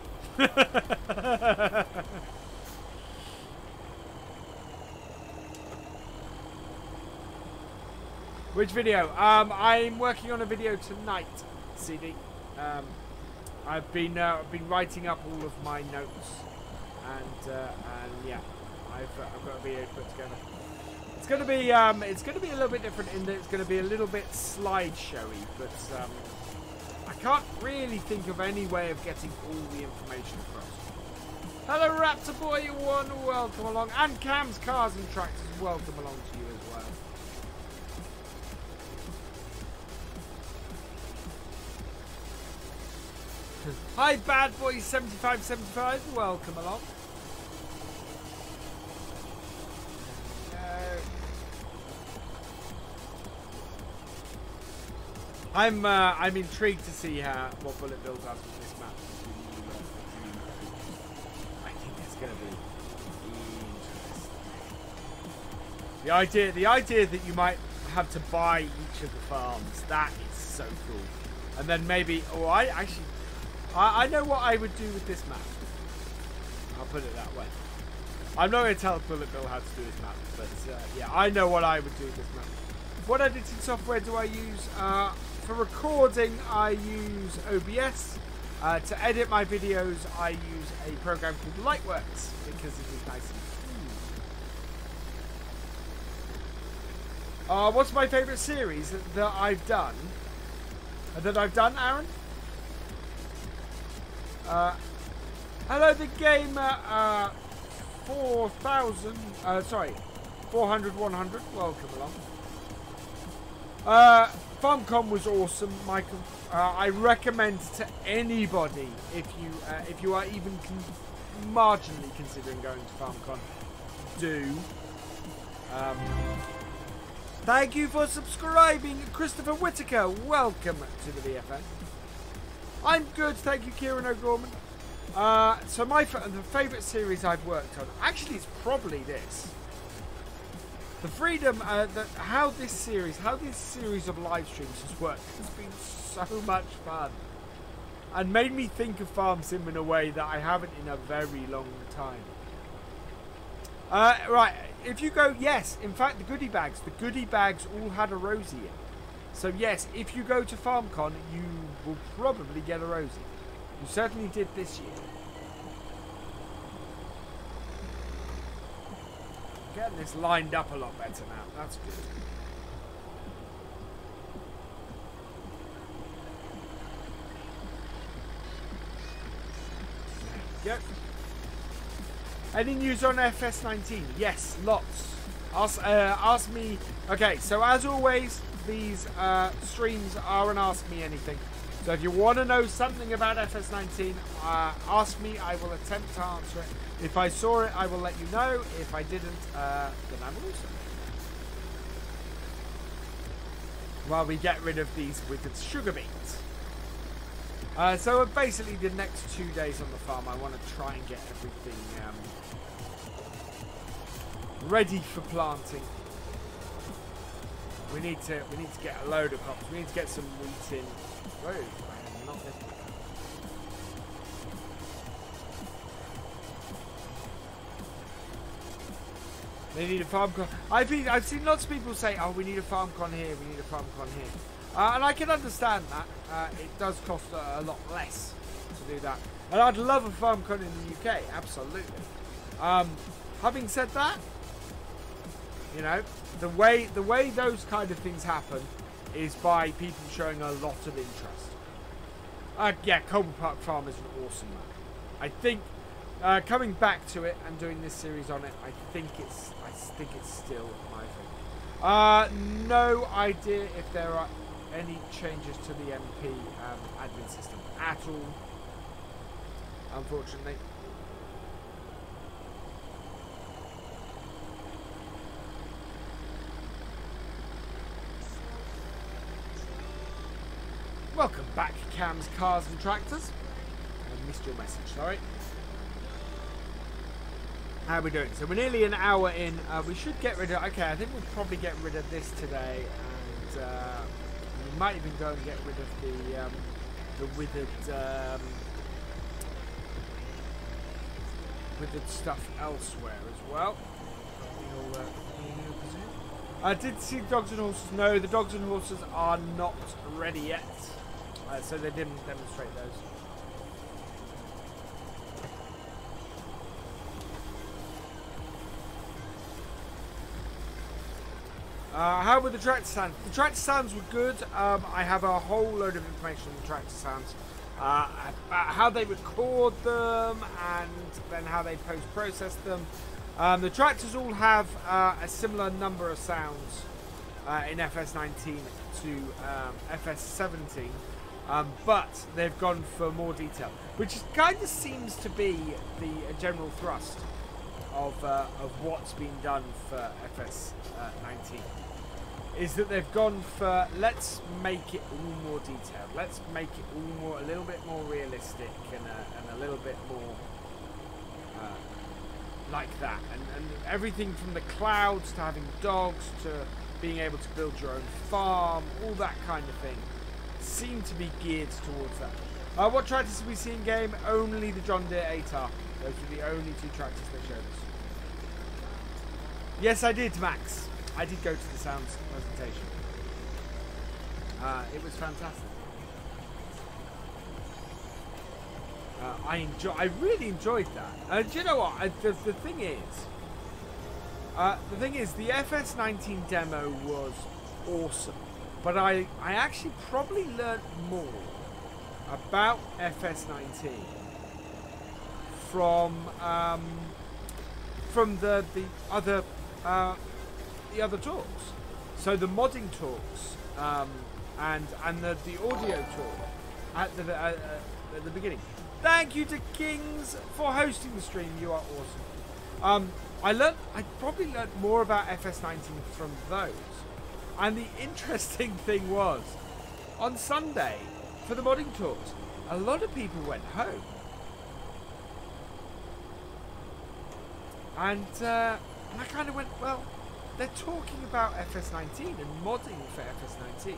Which video? I'm working on a video tonight, CD. I've been writing up all of my notes, and yeah, I've got a video to put together. It's gonna be a little bit different in that it's gonna be a little bit slideshowy, but I can't really think of any way of getting all the information across. Hello, Raptor Boy, welcome along, and Cam's Cars and Tractors, welcome along to you as well. Hi, Bad Boy 7575, welcome along. I'm intrigued to see what Bullet Bill does with this map. I think it's going to be interesting. The idea that you might have to buy each of the farms, that is so cool. And then maybe, I know what I would do with this map. I'll put it that way. I'm not going to tell Bullet Bill how to do his map, but yeah, I know what I would do with this map. What editing software do I use? For recording, I use OBS. To edit my videos, I use a program called Lightworks because it is nice and what's my favourite series that I've done? Aaron? Hello, the gamer. 400 100. Welcome along. FarmCon was awesome, Michael. I recommend to anybody if you are even marginally considering going to FarmCon, do. Thank you for subscribing, Christopher Whitaker. Welcome to the VFN. I'm good, thank you, Kieran O'Gorman. So the favourite series I've worked on, actually, it's probably this. The freedom, how this series of live streams has worked has been so much fun, and made me think of Farm Sim in a way that I haven't in a very long time. Right, if you go, yes, in fact, the goodie bags all had a Rosie in. So yes, if you go to FarmCon, you will probably get a Rosie. You certainly did this year. Getting this lined up a lot better now. That's good. There you go. Any news on FS19? Yes, lots. Ask me. Okay, so as always, these streams are an Ask Me Anything. So if you want to know something about FS19, ask me. I will attempt to answer it. If I saw it, I will let you know. If I didn't, then I will also. While we get rid of these wicked sugar beets. So basically, the next 2 days on the farm, I want to try and get everything ready for planting. We need to get a load of crops. We need to get some wheat in. Whoa, I am not listening. They need a FarmCon. I've seen lots of people say, "Oh, we need a FarmCon here. We need a FarmCon here," and I can understand that. It does cost a lot less to do that, and I'd love a FarmCon in the UK. Absolutely. Having said that, you know, the way those kind of things happen is by people showing a lot of interest. Yeah, Coldborough Park Farm is an awesome map. I think coming back to it and doing this series on it, I think it's still my thing. No idea if there are any changes to the MP admin system at all, unfortunately. Welcome back, Cam's Cars and Tractors. I missed your message, sorry. How are we doing? So we're nearly an hour in. We should get rid of... Okay, I think we'll probably get rid of this today. And we might even go and get rid of the withered stuff elsewhere as well. Did see the dogs and horses? No, the dogs and horses are not ready yet. So they didn't demonstrate those. How were the tractor stands? The tractor stands were good. I have a whole load of information on the tractor stands. About how they record them and then how they post-process them. The tractors all have a similar number of sounds in FS19 to FS17. But they've gone for more detail, which kind of seems to be the general thrust of what's been done for FS19. is that they've gone for, let's make it all more detailed. Let's make it all more, a little bit more realistic and a little bit more like that. And everything from the clouds to having dogs to being able to build your own farm, all that kind of thing, seem to be geared towards that. What tractors did we see in game? Only the John Deere 8R. Those were the only 2 tractors they showed us. Yes, I did, Max. I did go to the sounds presentation. It was fantastic. I really enjoyed that. Do you know what? The thing is, the FS19 demo was awesome, but I actually probably learnt more about FS19 from the other talks. So the modding talks and the audio talk at the beginning. Thank you to Kings for hosting the stream. You are awesome. I probably learnt more about FS19 from those. And the interesting thing was, on Sunday, for the modding talks, a lot of people went home. And I kind of went, well, they're talking about FS19 and modding for FS19.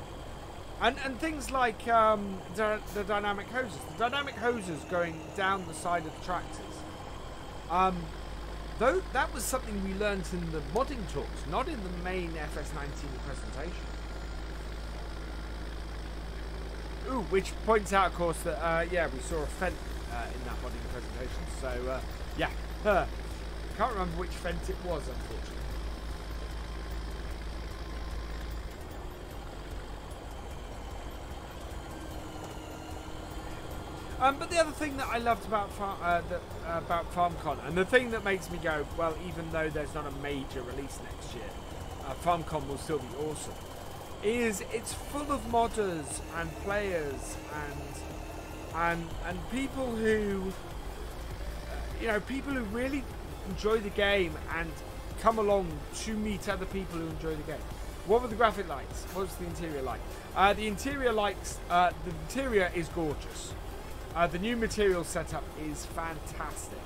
And things like the dynamic hoses. The dynamic hoses going down the side of the tractors. Though that was something we learnt in the modding talks, not in the main FS19 presentation. Ooh, which points out, of course, that, yeah, we saw a Fendt in that modding presentation. So, yeah. Can't remember which Fendt it was, unfortunately. But the other thing that I loved about FarmCon, and the thing that makes me go, well, even though there's not a major release next year, FarmCon will still be awesome, is it's full of modders and players and people who, you know, people who really enjoy the game and come along to meet other people who enjoy the game. What were the graphic lights? What was the interior like? The interior is gorgeous. The new material setup is fantastic.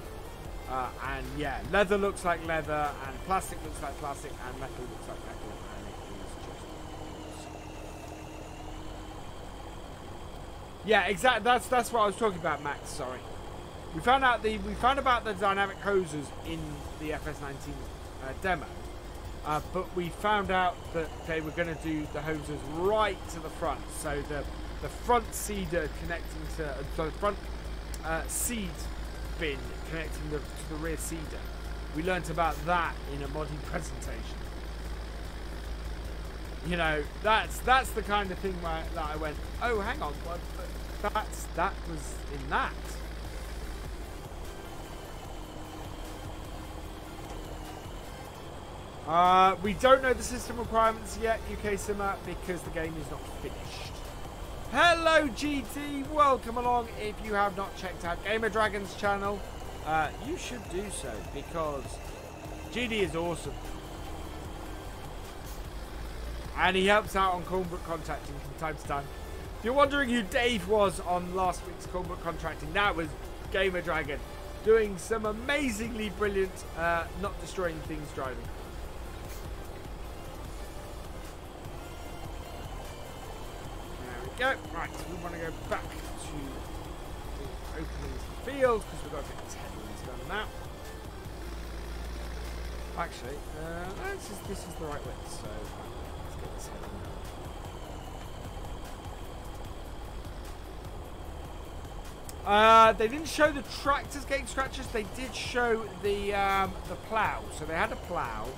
And yeah, leather looks like leather, and plastic looks like plastic, and metal looks like metal, and it is just awesome. Yeah, exactly. That's what I was talking about, Max. Sorry. We found about the dynamic hoses in the FS19 demo, but we found out that they were going to do the hoses right to the front, so the front seeder connecting to the front seed bin connecting to the rear seeder. We learnt about that in a modding presentation. You know, that's the kind of thing that I went, oh, hang on, well, that was in that. We don't know the system requirements yet, UK Simmer, because the game is not finished. Hello GT, welcome along. If you have not checked out Gamer Dragon's channel, you should do so, because GD is awesome. And he helps out on Coldborough contracting from time to time. If you're wondering who Dave was on last week's Coldborough contracting, that was Gamer Dragon, doing some amazingly brilliant not destroying things driving. Go. Right, we want to go back to the opening field because we've got to get 10 minutes done now. Actually, this is the right width, so let's get this heading now. They didn't show the tractors getting scratches. They did show the plough. So they had a plough,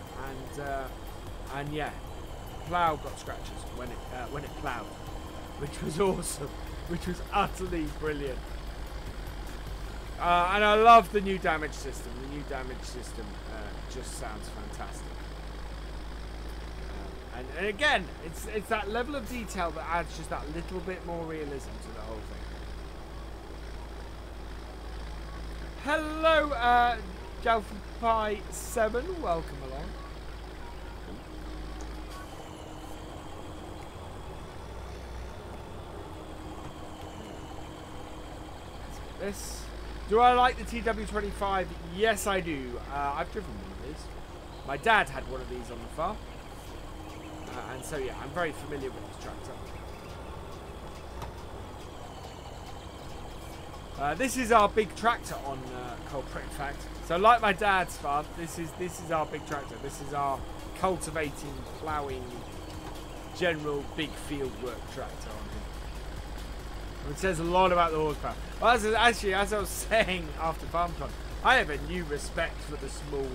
and yeah, the plough got scratches when it ploughed. Which was awesome, which was utterly brilliant. And I love the new damage system. The new damage system just sounds fantastic. And again, it's that level of detail that adds just that little bit more realism to the whole thing. Hello, Jalfie7, welcome along. this. Do I like the TW25? Yes, I do. I've driven one of these. My dad had one of these on the farm. And so, yeah, I'm very familiar with this tractor. This is our big tractor on Coldborough, in fact. So, like my dad's farm, this is our big tractor. This is our cultivating, ploughing, general big field work tractor on here. It says a lot about the horsepower. Well, actually, as I was saying after FarmCon, I have a new respect for the small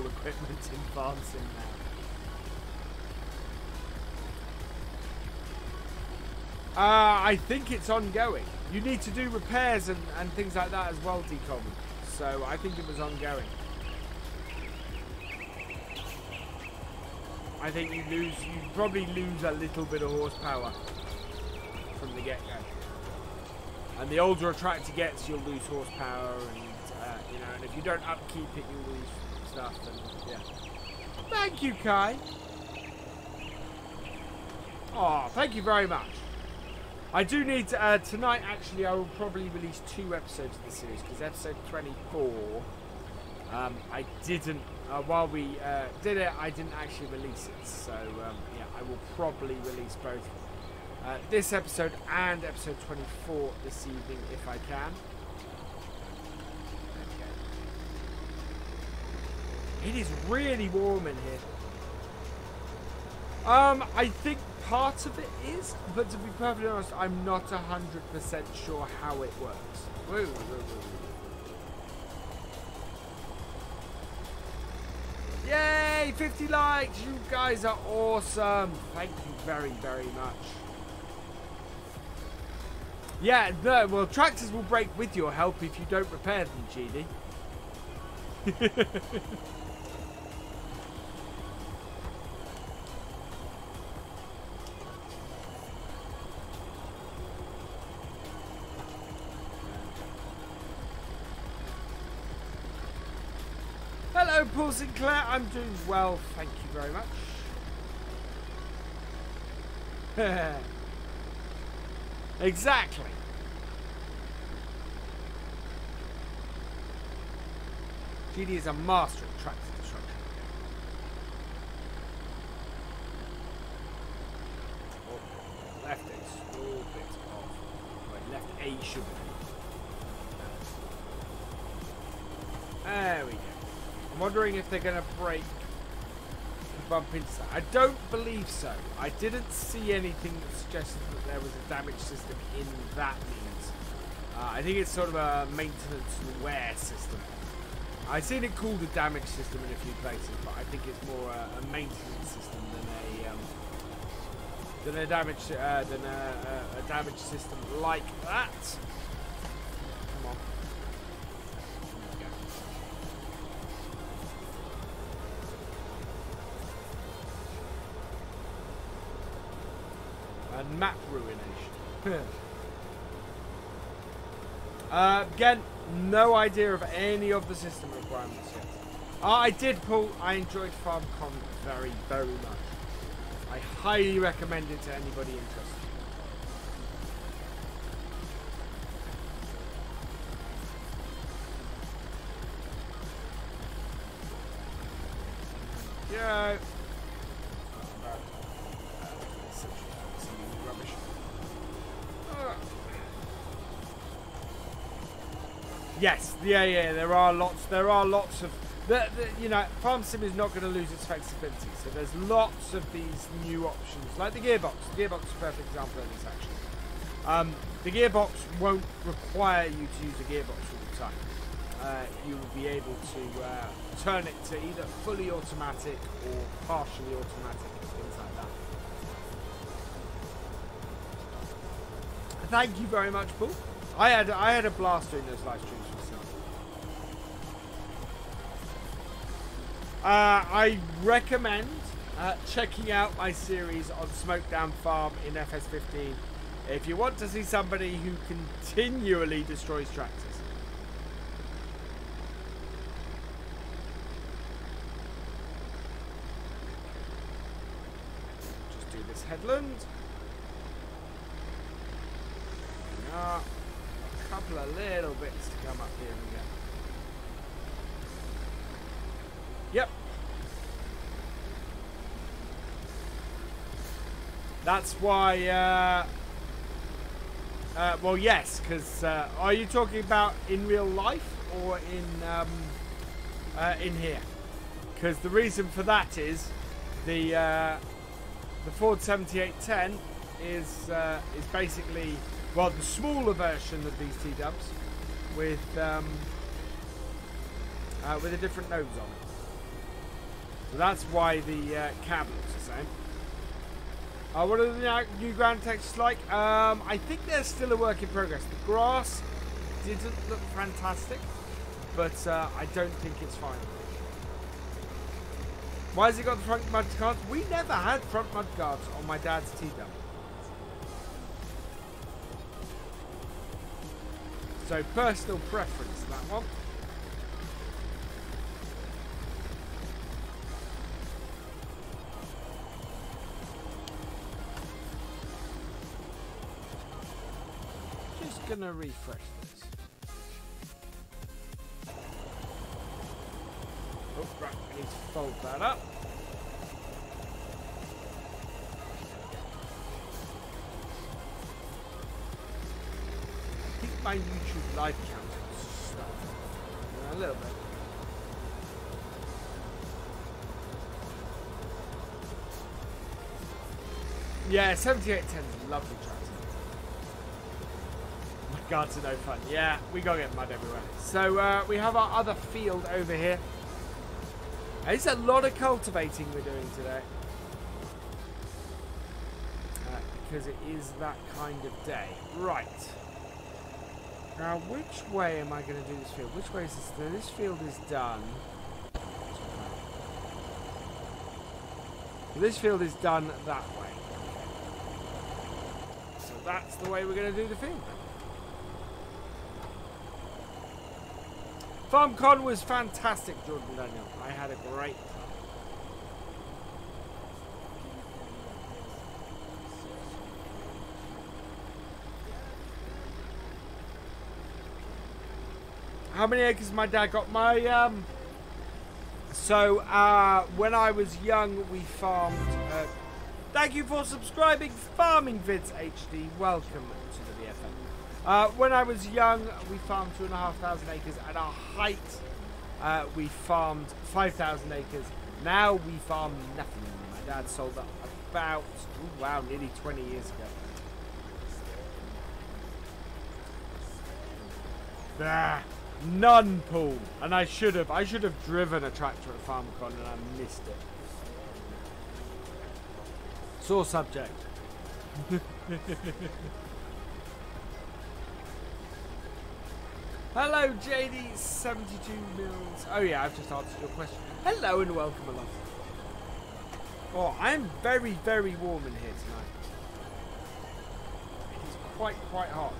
equipment in Farm Sim now. I think it's ongoing. You need to do repairs and things like that as well, Decom. So I think it was ongoing. I think you probably lose a little bit of horsepower from the get-go. And the older a tractor gets, you'll lose horsepower, and you know, and if you don't upkeep it, you'll lose stuff. And yeah. Thank you, Kai. Oh, thank you very much. I do need to, tonight, actually, I will probably release 2 episodes of the series, because episode 24, I didn't, while we did it, I didn't actually release it. So, yeah, I will probably release both this episode and episode 24 this evening, if I can. Okay. It is really warm in here. I think part of it is, but to be perfectly honest, I'm not 100% sure how it works. Woo, woo, woo. Yay! 50 likes! You guys are awesome! Thank you very, very much. Yeah, no, well, tractors will break with your help if you don't repair them, GD. Hello, Paul Sinclair. I'm doing well, thank you very much. Exactly. GD is a master at tractor destruction. Oh, left a small bit off. Right, left a sugar. There we go. I'm wondering if they're going to break and bump into that. I don't believe so. I didn't see anything that suggested that there was a damage system in that means. I think it's sort of a maintenance and wear system. I've seen it called a damage system in a few places, but I think it's more a maintenance system than a damage system like that. Come on. And map ruination. Again, no idea of any of the system requirements yet. I did pull. I enjoyed FarmCon very, very much. I highly recommend it to anybody interested. Yeah. Yes, yeah, there are lots of, you know, Farm Sim is not going to lose its flexibility, so there's lots of these new options, like the gearbox. The gearbox is a perfect example of this, actually. The gearbox won't require you to use a gearbox all the time. You will be able to turn it to either fully automatic or partially automatic, things like that. Thank you very much, Paul. I had a blast doing those live streams myself. I recommend checking out my series on Smokedown Farm in FS15 if you want to see somebody who continually destroys tractors. Just do this headland. A couple couple of little bits to come up here and get. Yep. That's why, well, yes, because, are you talking about in real life or in here? Because the reason for that is the Ford 7810 is basically, well, the smaller version of these T-dubs with a different nose on it. So that's why the cab looks the same. What are the new ground textures like? I think they're still a work in progress. The grass didn't look fantastic, but I don't think it's final. Why has it got the front mud guards? We never had front mud guards on my dad's T-dub. So personal preference, that one. Just gonna refresh this. Oh, right, I need to fold that up. I think my YouTube live count is stuck. A little bit. Yeah, 7810 is a lovely tractor. Mud guards are no fun. Yeah, we gotta get mud everywhere. So we have our other field over here. There's a lot of cultivating we're doing today. Because it is that kind of day. Right. Now, which way am I going to do this field? Which way is this? This field is done. This field is done that way. So that's the way we're going to do the field. FarmCon was fantastic, Jordan Daniel. I had a great time. How many acres my dad got? My when I was young, we farmed. Thank you for subscribing, Farming Vids HD. Welcome to the VFM. When I was young, we farmed 2,500 acres. At our height, we farmed 5,000 acres. Now we farm nothing. My dad sold that about, ooh, wow, nearly 20 years ago. There. None, Paul. And I should have driven a tractor at FarmCon and I missed it. Sore subject. Hello, JD72 Mills. Oh yeah, I've just answered your question. Hello and welcome along. Oh, I'm very, very warm in here tonight. It's quite hot.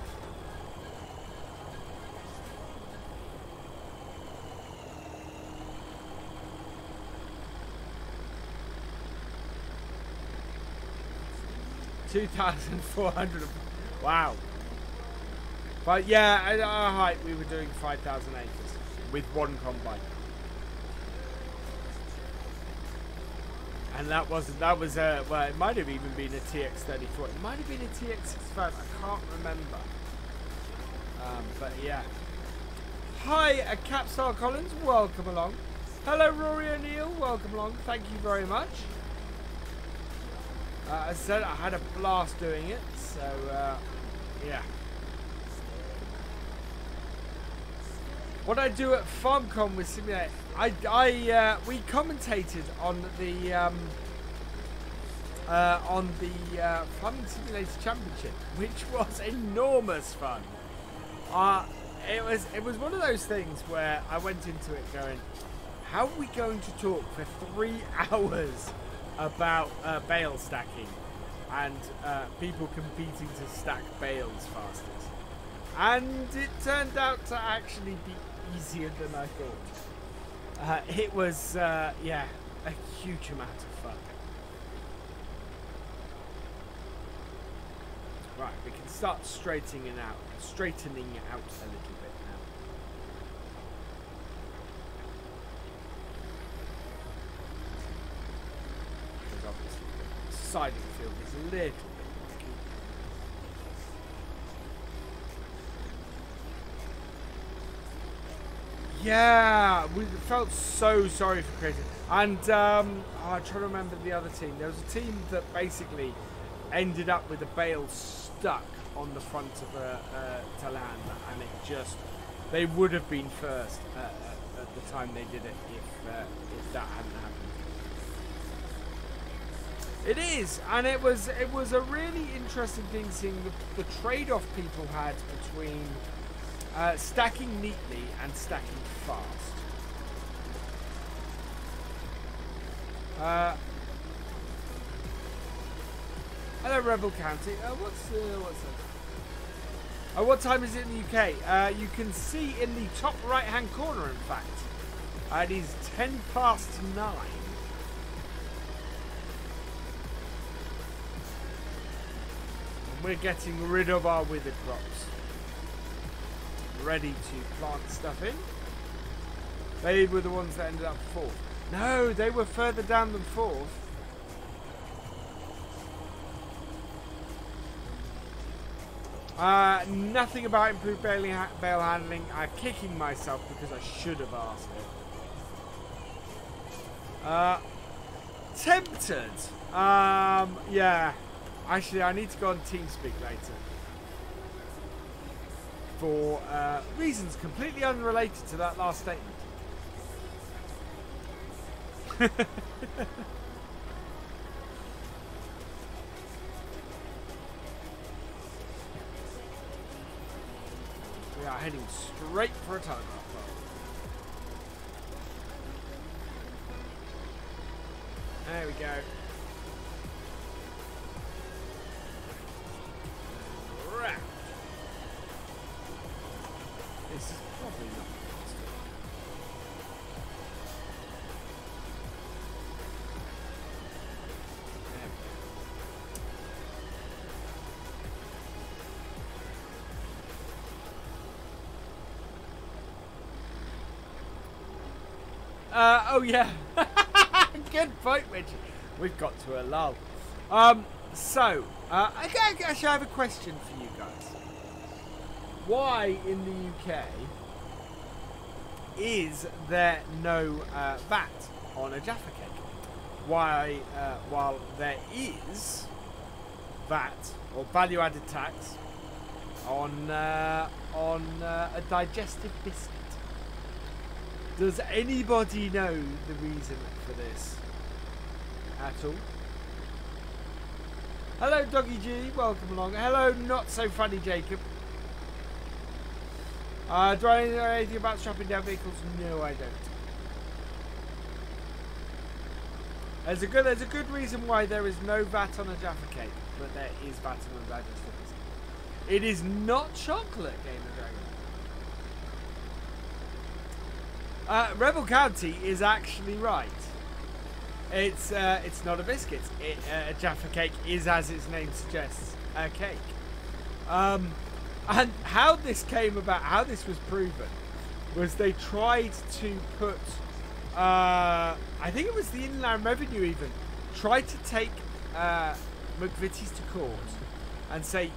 $2,400. Wow. But yeah, at our height, we were doing 5,000 acres with one combine. And that was well, it might have even been a TX34. It might have been a TX65. I can't remember. But yeah. Hi, Capstar Collins. Welcome along. Hello, Rory O'Neill. Welcome along. Thank you very much. As I said, I had a blast doing it. So yeah. What I do at FarmCon with Simulator, we commentated on the Farming Simulator Championship, which was enormous fun. It was one of those things where I went into it going, how are we going to talk for 3 hours about bale stacking and people competing to stack bales fastest? And it turned out to actually be easier than I thought. It was, yeah, a huge amount of fun. Right, we can start straightening it out a little bit now. Because obviously the siding field is a little bit wonky. Yeah, we felt so sorry for creating. And I'm trying to remember the other team. There was a team that basically ended up with a bale stuck on the front of to land, and it just, they would have been first at the time they did it if that hadn't happened. It is, and it was a really interesting thing seeing the trade-off people had between stacking neatly and stacking fast. Hello, Rebel County. What's that? What time is it in the UK? You can see in the top right-hand corner, in fact. It is 9:10. And we're getting rid of our withered crops. Ready to plant stuff in. They were the ones that ended up fourth. No, they were further down than fourth. Nothing about improved bale handling. I'm kicking myself because I should have asked it. Tempted. Yeah. Actually, I need to go on TeamSpeak later. For reasons completely unrelated to that last statement. We are heading straight for a telegraph pole. There we go. Right. This is probably not the best. There we go. Oh yeah. Good point, Witchy. We've got to a lull. So, actually I have a question for you guys. Why in the UK is there no VAT on a Jaffa cake? Why, while there is VAT or value-added tax on a digestive biscuit? Does anybody know the reason for this at all? Hello, Doggy G. Welcome along. Hello, not so funny, Jacob. Do I know anything about strapping down vehicles? No, I don't. There's a good reason why there is no VAT on a Jaffa cake, but there is VAT on a digestive biscuit. It is not chocolate, Game of Dragon. Rebel County is actually right. It's not a biscuit. A Jaffa cake is, as its name suggests, a cake. And how this came about, how this was proven, was they tried to put, I think it was the Inland Revenue even, tried to take McVitie's to court and say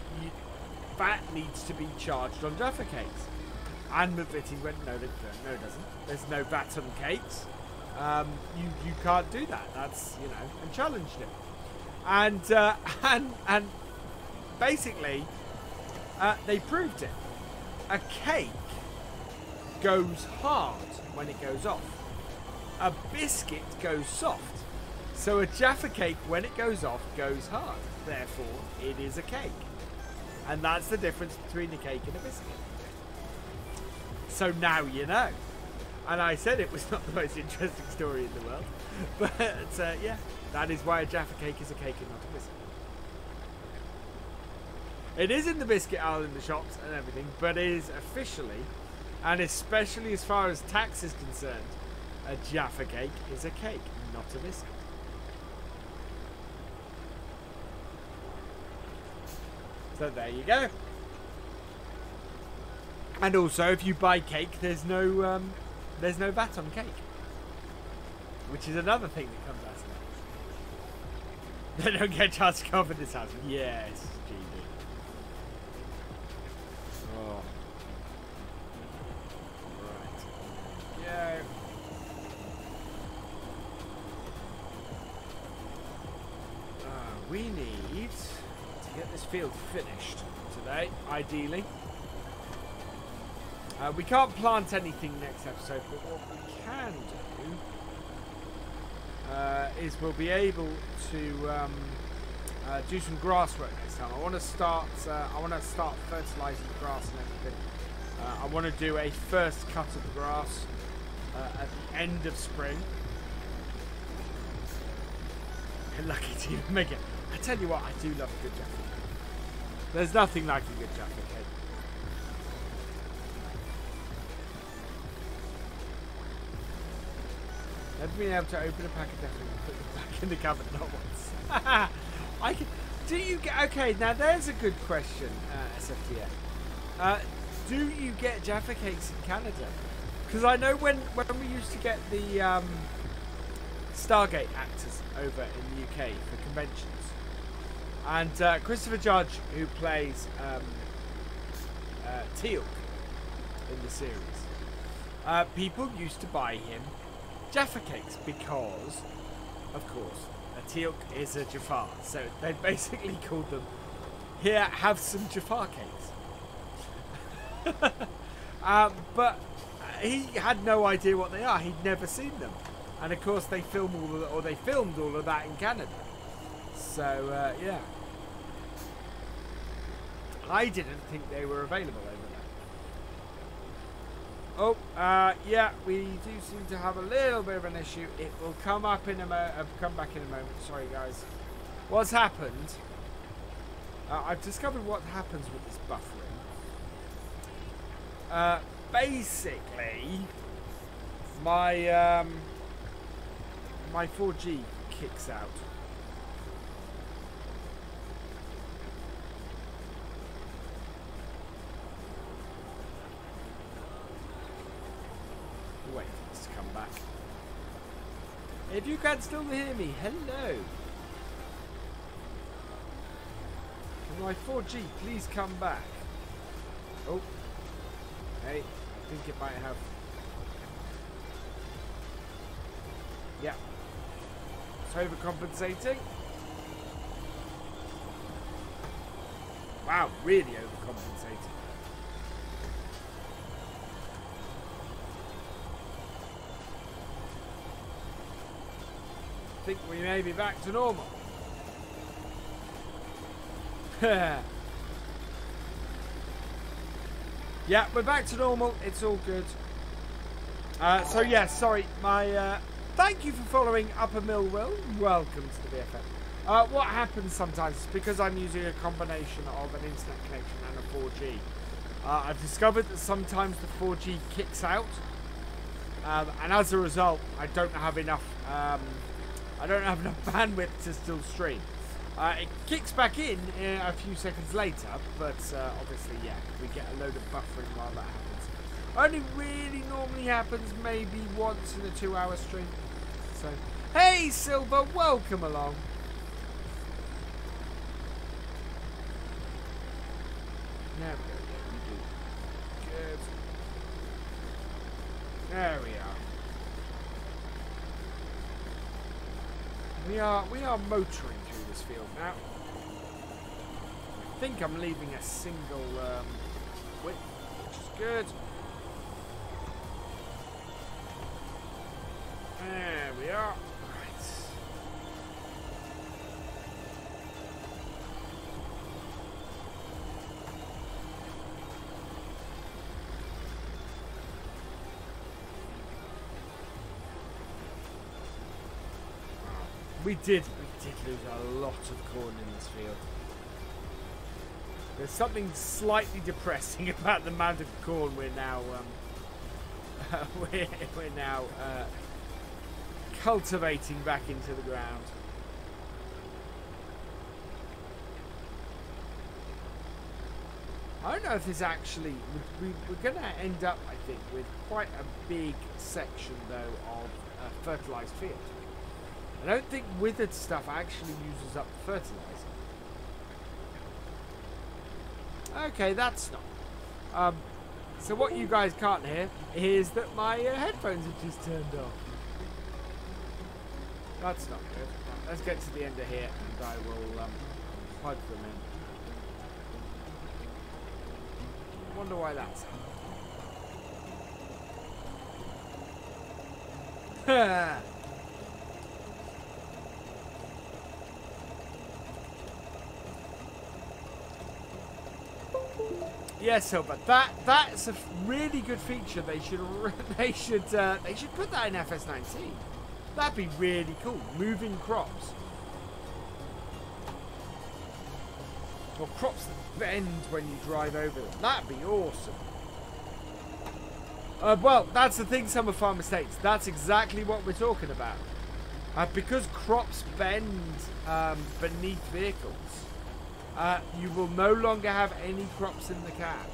VAT needs to be charged on Jaffa cakes. And McVitie went, no, it doesn't. There's no VAT on cakes. You can't do that. That's, you know, and challenged it. And basically, they proved it. A cake goes hard when it goes off. A biscuit goes soft. So a Jaffa cake, when it goes off, goes hard. Therefore, it is a cake. And that's the difference between a cake and a biscuit. So now you know. And I said it was not the most interesting story in the world. But, yeah, that is why a Jaffa cake is a cake and not a biscuit. It is in the biscuit aisle in the shops and everything, but it is officially, and especially as far as tax is concerned, a Jaffa cake is a cake, not a biscuit. So there you go. And also, if you buy cake, there's no VAT on cake, which is another thing that comes out of that. They don't get a chance to come up in this house. Yes, GD. Oh. Right. Yeah. We need to get this field finished today, ideally. We can't plant anything next episode, but what we can do is we'll be able to do some grass work next time. I want to start fertilising the grass and everything. I want to do a first cut of the grass at the end of spring. Lucky to even make it. I tell you what, I do love a good Jaffa cake. There's nothing like a good Jaffa cake. Never been able to open a pack of Jaffa and put them back in the cupboard, not once. I can. Do you get? Okay, now there's a good question, SFTF. Do you get Jaffa cakes in Canada? Because I know when we used to get the Stargate actors over in the UK for conventions. And Christopher Judge, who plays Teal'c in the series, people used to buy him Jaffa cakes because, of course, a Teal'c is a Jafar. So they basically called them, here, have some Jafar cakes. But he had no idea what they are. He'd never seen them. And of course they filmed all of that in Canada. So yeah. I didn't think they were available over there. Oh, yeah, we do seem to have a little bit of an issue. It will come up in come back in a moment. Sorry, guys. What's happened? I've discovered what happens with this buffering. Basically, my my 4G kicks out. Wait for this to come back. If you can still hear me, hello. My 4G, please come back. Oh, hey, I think it might have. Yeah. It's overcompensating. Wow, really overcompensating. I think we may be back to normal. Yeah, we're back to normal. It's all good. So yeah, sorry, my thank you for following Upper Millwell. Welcome to the BFF. What happens sometimes is because I'm using a combination of an internet connection and a 4G. I've discovered that sometimes the 4G kicks out, and as a result, I don't have enough bandwidth to still stream. It kicks back in a few seconds later, but obviously, yeah, we get a load of buffering while that happens. Only really normally happens maybe once in a 2-hour stream. So, hey Silver, welcome along. There we go. Good. There we are. We are motoring through this field now. I think I'm leaving a single width, which is good. There we are. Right. We did lose a lot of corn in this field. There's something slightly depressing about the amount of corn we're now we're now cultivating back into the ground. I don't know if this actually... We're going to end up, I think, with quite a big section, though, of a fertilised field. I don't think withered stuff actually uses up the fertiliser. Okay, that's not. So what you guys can't hear is that my headphones have just turned off. That's not good. Right, let's get to the end of here and I will plug them in. I wonder why that's happening. Yeah, Silver. That's a really good feature. They should put that in FS19. That'd be really cool. Moving crops, or crops that bend when you drive over them. That'd be awesome. Well, that's the thing. Some of Farm Estates. That's exactly what we're talking about. Because crops bend beneath vehicles. You will no longer have any crops in the cab.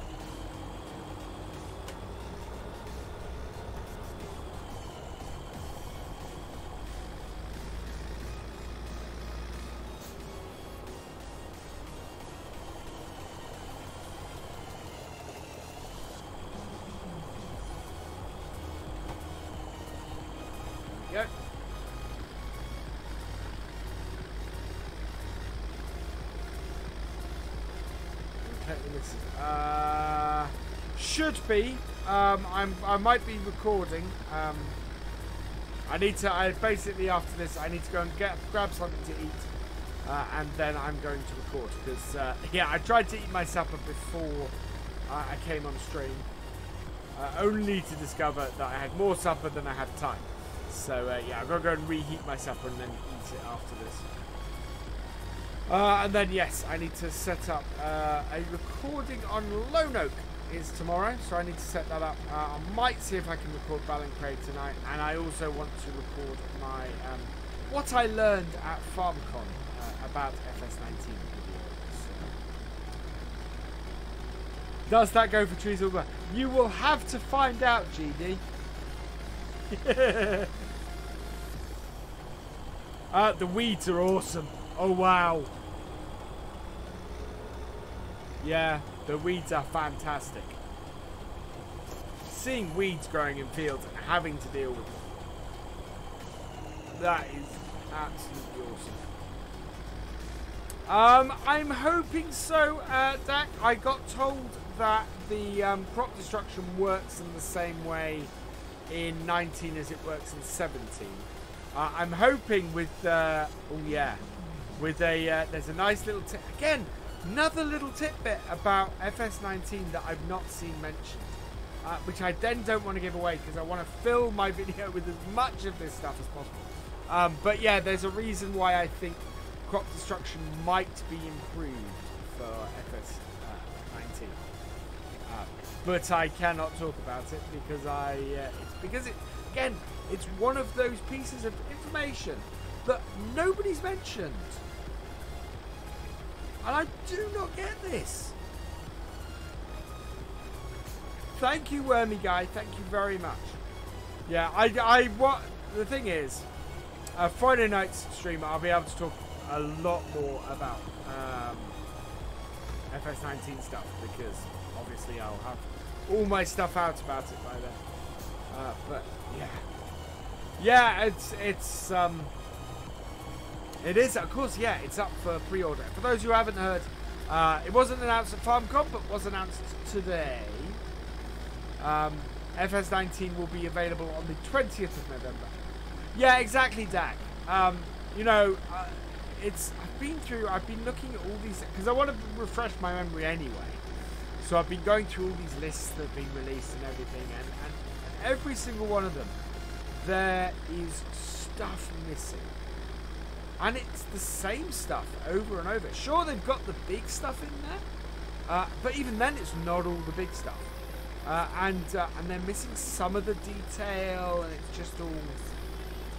Yep. Should be. I might be recording. I basically after this I need to go and grab something to eat, and then I'm going to record because yeah, I tried to eat my supper before I came on stream, only to discover that I had more supper than I had time. So yeah, I've got to go and reheat my supper and then eat it after this. And then yes, I need to set up a recording on Lone Oak is tomorrow, so I need to set that up. I might see if I can record Ballincray tonight, and I also want to record my what I learned at FarmCon about FS19 videos. Does that go for trees over? You will have to find out, GD. The weeds are awesome. Oh wow. Yeah, the weeds are fantastic. Seeing weeds growing in fields and having to deal with them. That is absolutely awesome. I'm hoping so, Dak. I got told that the crop destruction works in the same way in 19 as it works in 17. I'm hoping with oh yeah, with a there's a nice little tip again, another little tidbit about FS19 that I've not seen mentioned, which I then don't want to give away because I want to fill my video with as much of this stuff as possible. But yeah, there's a reason why I think crop destruction might be improved for FS19. But I cannot talk about it because again, it's one of those pieces of information that nobody's mentioned. And I do not get this. Thank you, Wormy Guy. Thank you very much. Yeah, what the thing is, Friday night's stream, I'll be able to talk a lot more about FS19 stuff because obviously I'll have all my stuff out about it by then. But yeah, it is, of course, yeah, it's up for pre-order. For those who haven't heard, it wasn't announced at FarmCon, but was announced today. FS19 will be available on the 20th of November. Yeah, exactly, Dak. You know, I've been looking at all these, because I want to refresh my memory anyway. So I've been going through all these lists that have been released and everything, and every single one of them, there is stuff missing. And it's the same stuff over and over. Sure, they've got the big stuff in there, but even then, it's not all the big stuff. And they're missing some of the detail, and it's just all.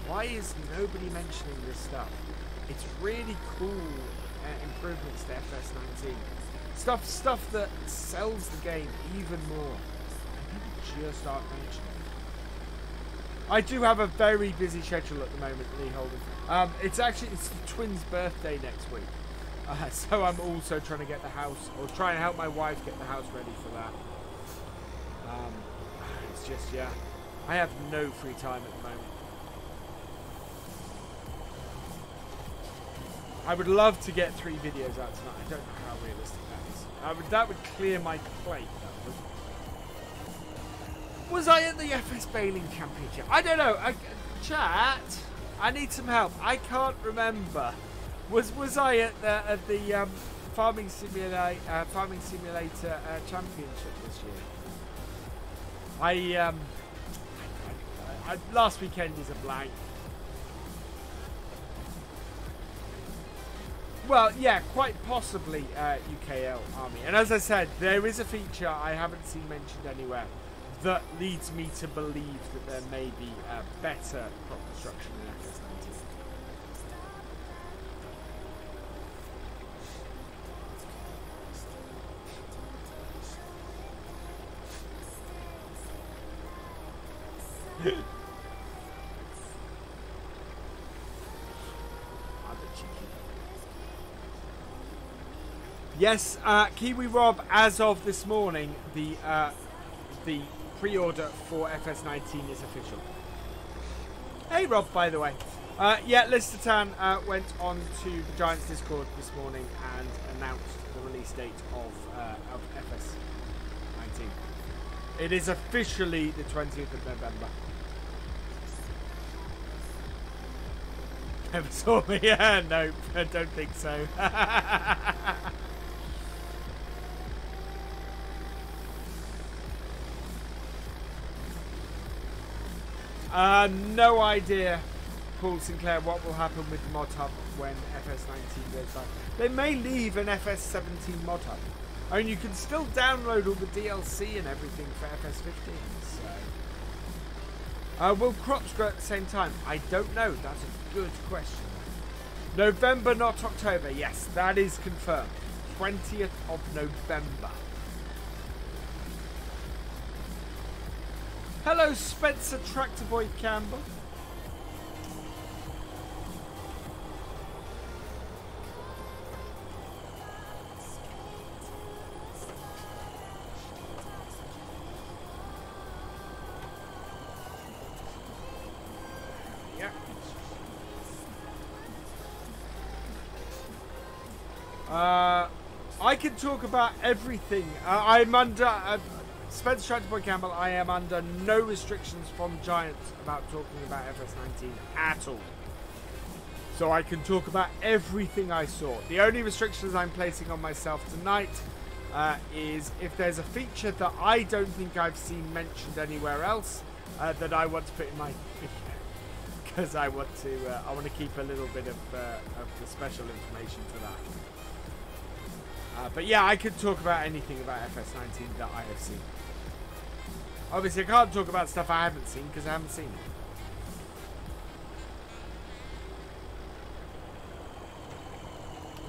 Why is nobody mentioning this stuff? It's really cool improvements to FS19. Stuff that sells the game even more. People just aren't mentioning. I do have a very busy schedule at the moment, Lee Holden. It's the twins' birthday next week. So I'm also trying to get the house, or try and help my wife get the house ready for that. It's just, yeah. I have no free time at the moment. I would love to get 3 videos out tonight. I don't know how realistic that is. That would clear my plate. Was I at the FS Baling Championship? I don't know. Chat, I need some help. I can't remember. Was I at the Farming Simulator Championship this year? I last weekend is a blank. Well, yeah, quite possibly UKL Army. And as I said, there is a feature I haven't seen mentioned anywhere that leads me to believe that there may be better crop construction in FS19. Yes, Kiwi Rob, as of this morning, the pre-order for FS19 is official. Hey Rob, by the way. Yeah, Lister Tan went on to the Giants Discord this morning and announced the release date of FS19. It is officially the 20th of November. Never saw me? Yeah, no, I don't think so. No idea, Paul Sinclair, what will happen with the mod hub when FS19 goes live. They may leave an FS17 mod hub. I mean, you can still download all the DLC and everything for FS15. So, will crops grow at the same time? I don't know. That's a good question. November, not October. Yes, that is confirmed. 20th of November. Hello, Spencer Tractor Boy Campbell. Yeah. I can talk about everything. I'm under... Spencer Tractor Boy Campbell, I am under no restrictions from Giants about talking about FS19 at all. So I can talk about everything I saw. The only restrictions I'm placing on myself tonight is if there's a feature that I don't think I've seen mentioned anywhere else that I want to put in my video. Because I want to keep a little bit of the special information for that. But yeah, I could talk about anything about FS19 that I have seen. Obviously, I can't talk about stuff I haven't seen because I haven't seen it.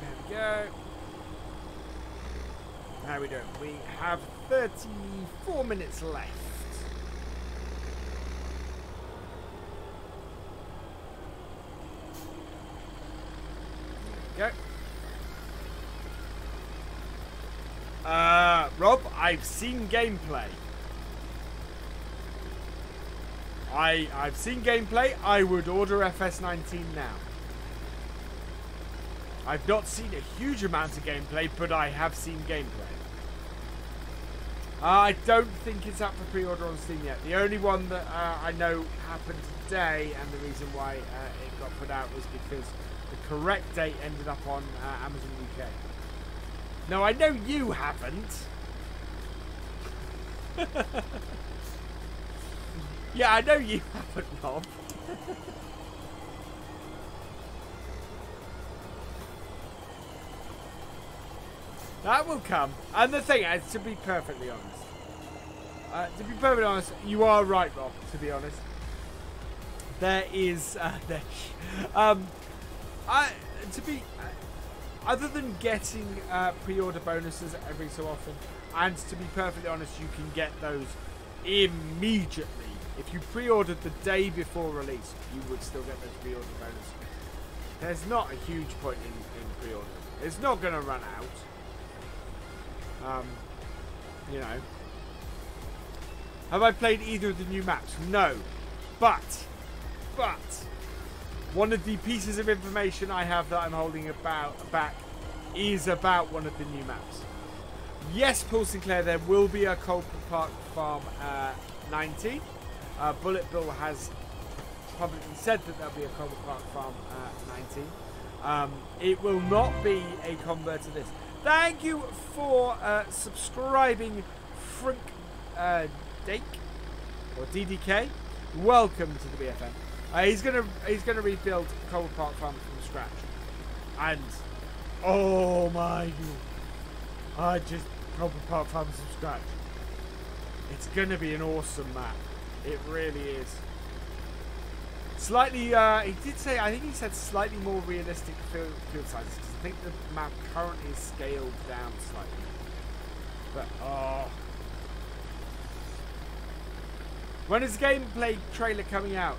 There we go. How are we doing? We have 34 minutes left. There we go. Rob, I've seen gameplay. I've seen gameplay. I would order FS19 now. I've not seen a huge amount of gameplay, but I have seen gameplay. I don't think it's up for pre-order on Steam yet. The only one that I know happened today, and the reason why it got put out was because the correct date ended up on Amazon UK. No, I know you haven't. Yeah, I know you haven't, Rob. That will come. And the thing is, to be perfectly honest, you are right, Rob, to be honest. There is... other than getting pre-order bonuses every so often, and to be perfectly honest, you can get those immediately. If you pre-ordered the day before release, you would still get those pre-order bonuses. There's not a huge point in pre-order. It's not going to run out. You know. Have I played either of the new maps? No. But one of the pieces of information I have that I'm holding back is about one of the new maps. Yes, Paul Sinclair, there will be a Coldborough Farm 90. Bullet Bill has publicly said that there'll be a Coldborough Farm 90. It will not be a convert to this. Thank you for subscribing, Frink Dake or DDK. Welcome to the BFM. He's gonna rebuild Coldborough Farm from scratch, and oh my god, I just Coldborough Farm from scratch. It's gonna be an awesome map. It really is. Slightly, he did say, I think he said slightly more realistic field sizes, because I think the map currently is scaled down slightly. But, oh. When is the gameplay trailer coming out?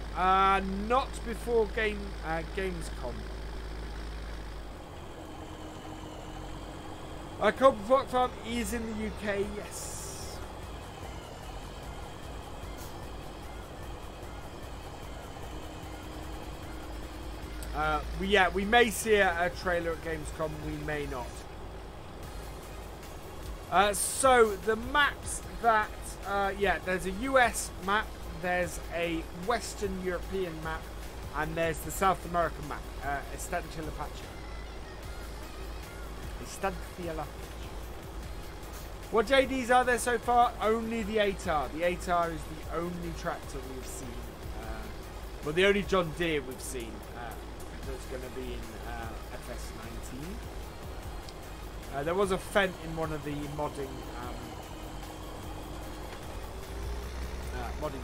Not before Gamescom. Coldborough Farm is in the UK, yes. We may see a trailer at Gamescom, we may not. So the maps that, there's a US map, there's a Western European map, and there's the South American map, Estancia Apache. What JDs are there so far? Only the 8R. The 8R is the only tractor we've seen. Well, the only John Deere we've seen that's going to be in FS19. There was a Fendt in one of the modding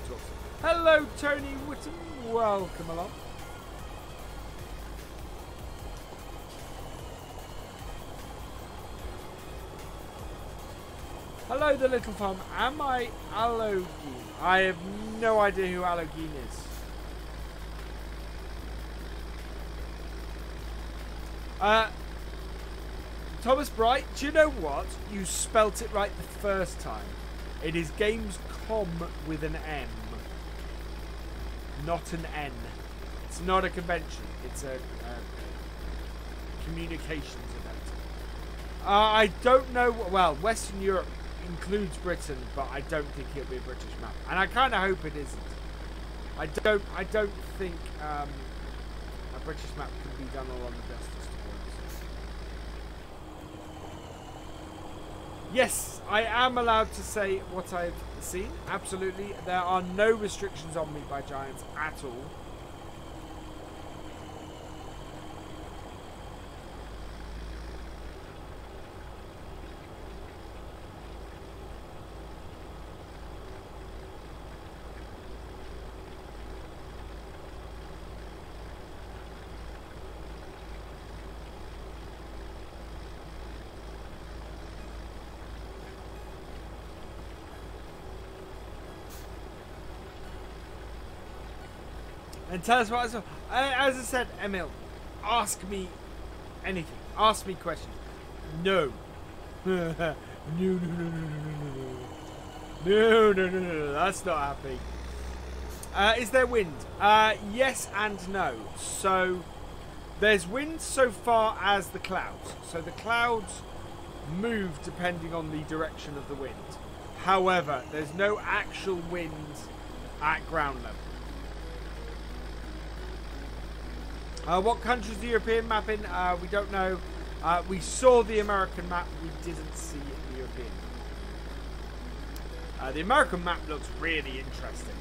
talks. Hello, Tony Whittam. Welcome along. Hello, the little farm. Am I Allogene? I have no idea who Allogene is. Thomas Bright, do you know what? You spelt it right the first time. It is Gamescom with an M, not an N. It's not a convention. It's a communications event. I don't know. Well, Western Europe includes Britain, but I don't think it'll be a British map, and I kind of hope it isn't. I don't think a British map can be done all on the justice. Yes, I am allowed to say what I've seen. Absolutely. There are no restrictions on me by Giants at all. And tell us what I saw. As I said, Emil, ask me anything. Ask me questions. No. No. That's not happening. Is there wind? Yes and no. So there's wind so far as the clouds. So the clouds move depending on the direction of the wind. However, there's no actual wind at ground level. What country's the European map in? We don't know. We saw the American map. We didn't see the European map. The American map looks really interesting.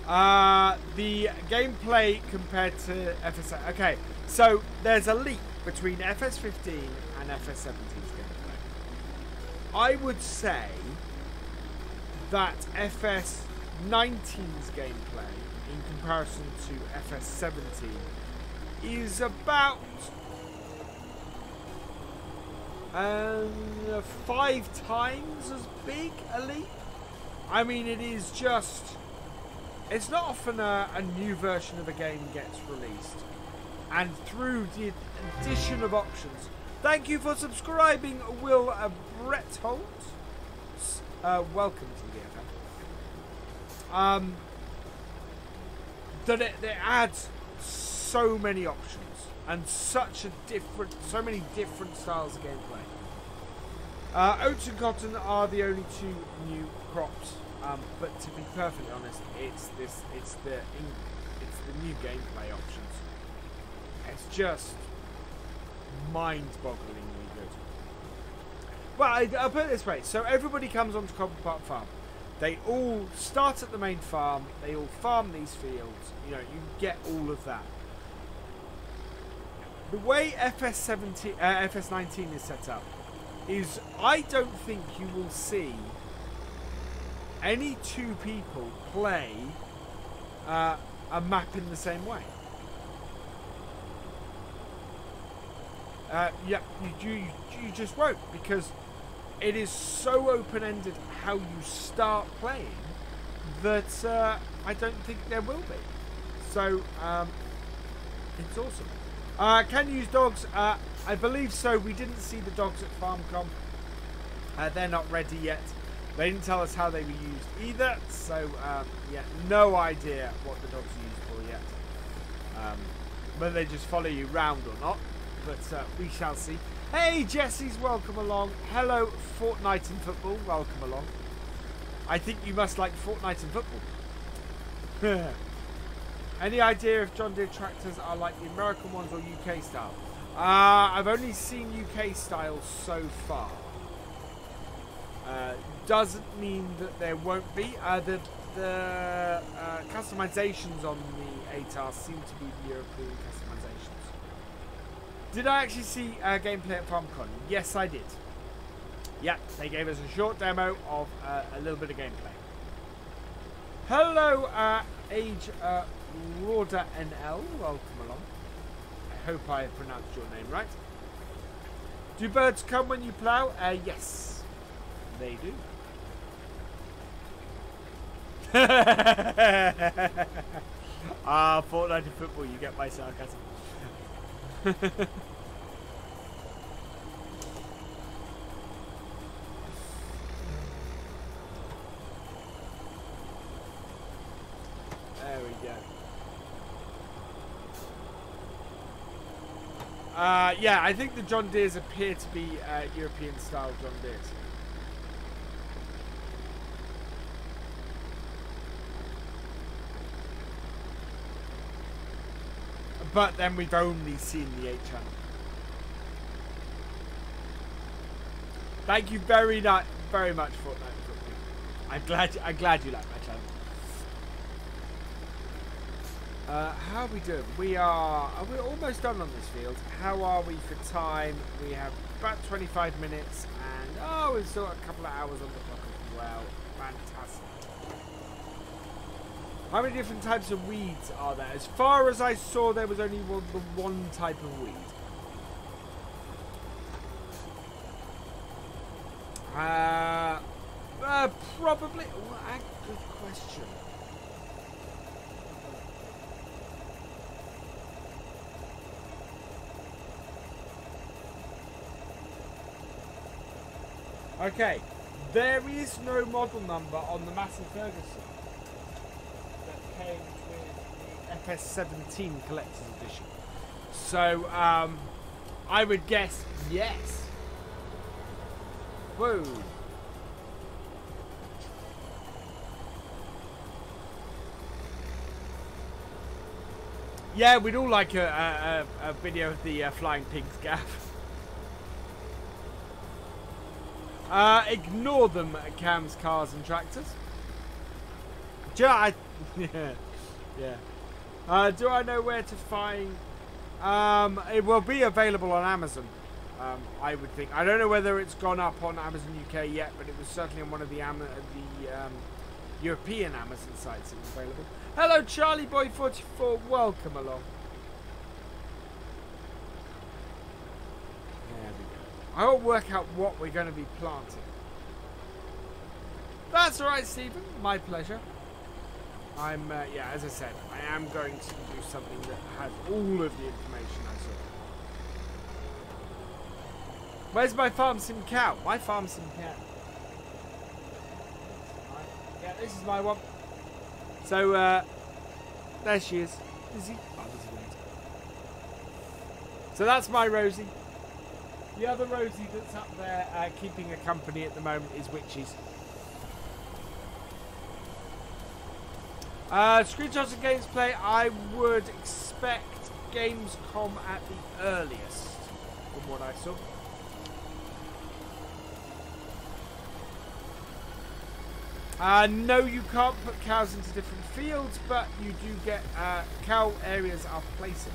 The gameplay compared to FS... Okay, so there's a leap between FS15 and FS17's gameplay. I would say that FS19's gameplay in comparison to FS17 is about 5 times as big a leap. I mean, it is just... It's not often a new version of a game gets released. And through the addition of options... Thank you for subscribing, Will Bretholt. Welcome to the FM. That it adds so many options and so many different styles of gameplay. Oats and cotton are the only 2 new crops, but to be perfectly honest, it's the new gameplay options. It's just mind-bogglingly good. Well, I'll put it this way: so everybody comes onto Coldborough Farm. They all start at the main farm. They all farm these fields. You know, you get all of that. The way FS19 is set up is, I don't think you will see any 2 people play a map in the same way. Yeah, you just won't, because it is so open-ended how you start playing that I don't think there will be. So, it's awesome. Can you use dogs? I believe so. We didn't see the dogs at FarmCon. They're not ready yet. They didn't tell us how they were used either. So, yeah, no idea what the dogs are used for yet. Whether they just follow you round or not. But we shall see. Hey, Jesse's welcome along. Hello, Fortnite and football. Welcome along. I think you must like Fortnite and football. Any idea if John Deere tractors are like the American ones or UK style? I've only seen UK style so far. Doesn't mean that there won't be. The customizations on the ATAR seem to be the European customizations. Did I actually see gameplay at FarmCon? Yes, I did. Yeah, they gave us a short demo of a little bit of gameplay. Hello, Age Rorda NL. Welcome along. I hope I pronounced your name right. Do birds come when you plough? Yes, they do. Fortnite and football, you get my sarcasm. There we go. Yeah, I think the John Deeres appear to be European style John Deeres. But then we've only seen the 8 channel. Thank you very much, Fortnite. I'm glad you like my channel. How are we doing? We're almost done on this field. How are we for time? We have about 25 minutes, and we've still got a couple of hours on the clock as well. Fantastic. How many different types of weeds are there? As far as I saw, there was only one type of weed. Probably. Well, good question. Okay, there is no model number on the Massey Ferguson that came with the FS17 Collector's Edition. So, I would guess yes. Whoa. Yeah, we'd all like a video of the flying pigs, Gav. Ignore them, cams, cars, and tractors. Yeah. Do I know where to find? It will be available on Amazon. I would think. I don't know whether it's gone up on Amazon UK yet, but it was certainly on one of the European Amazon sites. It was available. Hello, Charlie Boy 44. Welcome along. There we go. I will work out what we're going to be planting. That's all right, Stephen. My pleasure. I'm, yeah, as I said, I am going to do something that has all of the information I saw. Where's my farm sim cow? My farm sim cow. Yeah, this is my one. So, there she is. Is he? Oh, there's a wind. So that's my Rosie. The other Rosie that's up there keeping her company at the moment is Witchy's. Screenshots and gameplay, I would expect Gamescom at the earliest, from what I saw. No, you can't put cows into different fields, but you do get cow areas are placeable.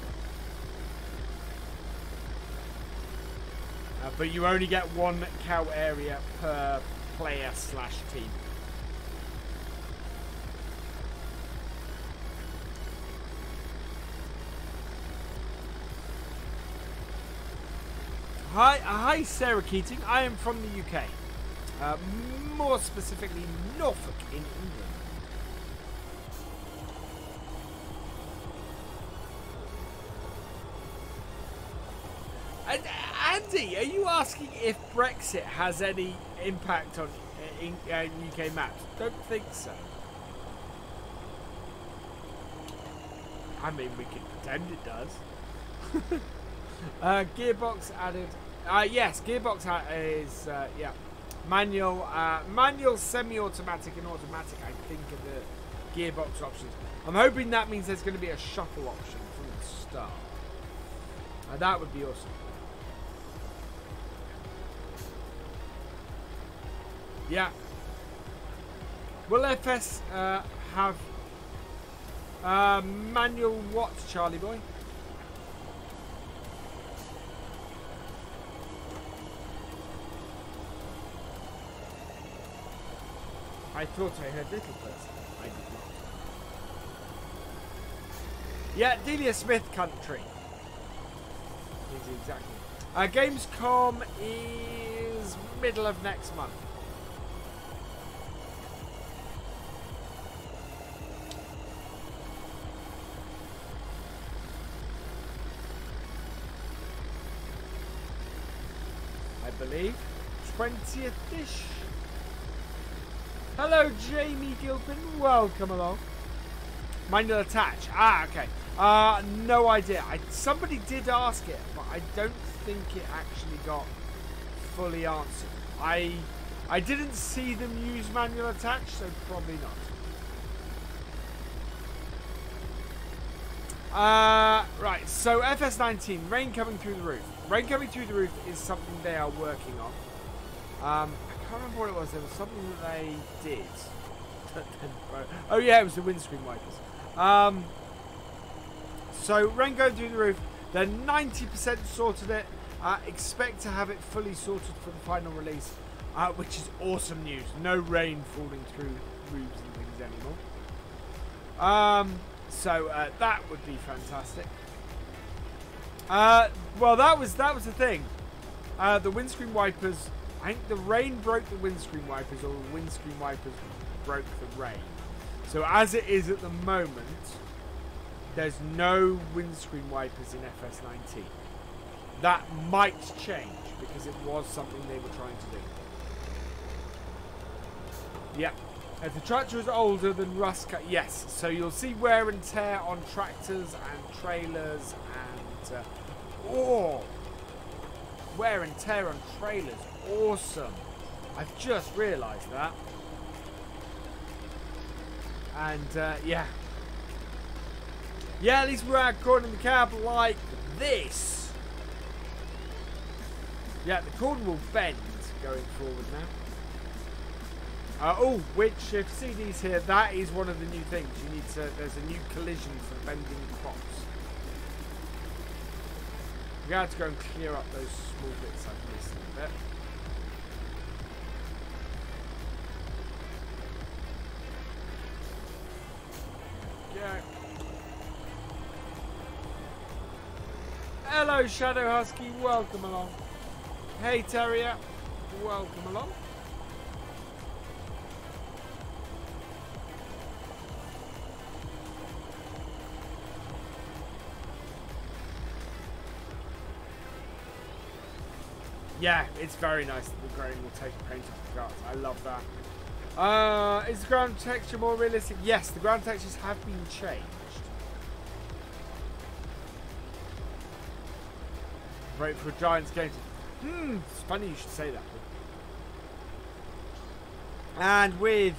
But you only get one cow area per player/team. Hi, Sarah Keating. I am from the UK. More specifically, Norfolk in England. And Andy, are you asking if Brexit has any impact on UK maps? Don't think so. I mean, we can pretend it does. Gearbox added. Yes, gearbox is yeah. Manual, semi-automatic, and automatic. I think are the gearbox options. I'm hoping that means there's going to be a shuffle option from the start. That would be awesome. Yeah. Will FS have manual what, Charlie boy? I thought I heard little person. I did not. Yeah, Delia Smith country. Is exactly. Gamescom is middle of next month. I believe 20th-ish. Hello, Jamie Gilpin. Welcome along. Manual attach. Ah, okay. No idea. Somebody did ask it, but I don't think it actually got fully answered. I didn't see them use manual attach, so probably not. Right. So FS19, rain coming through the roof. Rain coming through the roof is something they are working on. I can't remember what it was. There was something that they did. Oh yeah, it was the windscreen wipers. So rain going through the roof. They're 90% sorted it. Expect to have it fully sorted for the final release, which is awesome news. No rain falling through roofs and things anymore. So that would be fantastic. Well, that was the thing. The windscreen wipers. I think the rain broke the windscreen wipers, or the windscreen wipers broke the rain. So as it is at the moment, there's no windscreen wipers in FS19. That might change, because it was something they were trying to do. Yeah. If the tractor is older than rust cut, yes. So you'll see wear and tear on tractors and trailers and... wear and tear on trailers. Awesome. I've just realised that. And yeah. Yeah, at least we're out corn in the cab like this. Yeah, the corn will bend going forward now. Oh, which if CD's here, that is one of the new things. You need to. There's a new collision for bending crops. We have to go and clear up those small bits I've missed a bit. Yeah. Hello, Shadow Husky. Welcome along. Hey, Terrier. Welcome along. Yeah, it's very nice that the grain will take paint off the cards. I love that. Is the ground texture more realistic? Yes, the ground textures have been changed. Great for a Giants game. It's funny you should say that. And with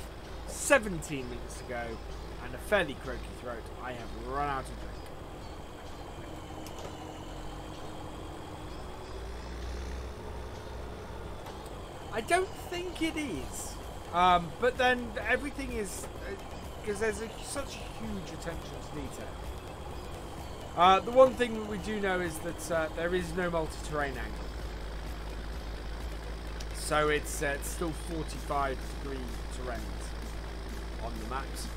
17 minutes to go and a fairly croaky throat, I have run out of drink. I don't think it is. But then everything is... because there's such huge attention to detail. The one thing that we do know is that there is no multi-terrain angle. So it's still 45 degree terrains on the maps.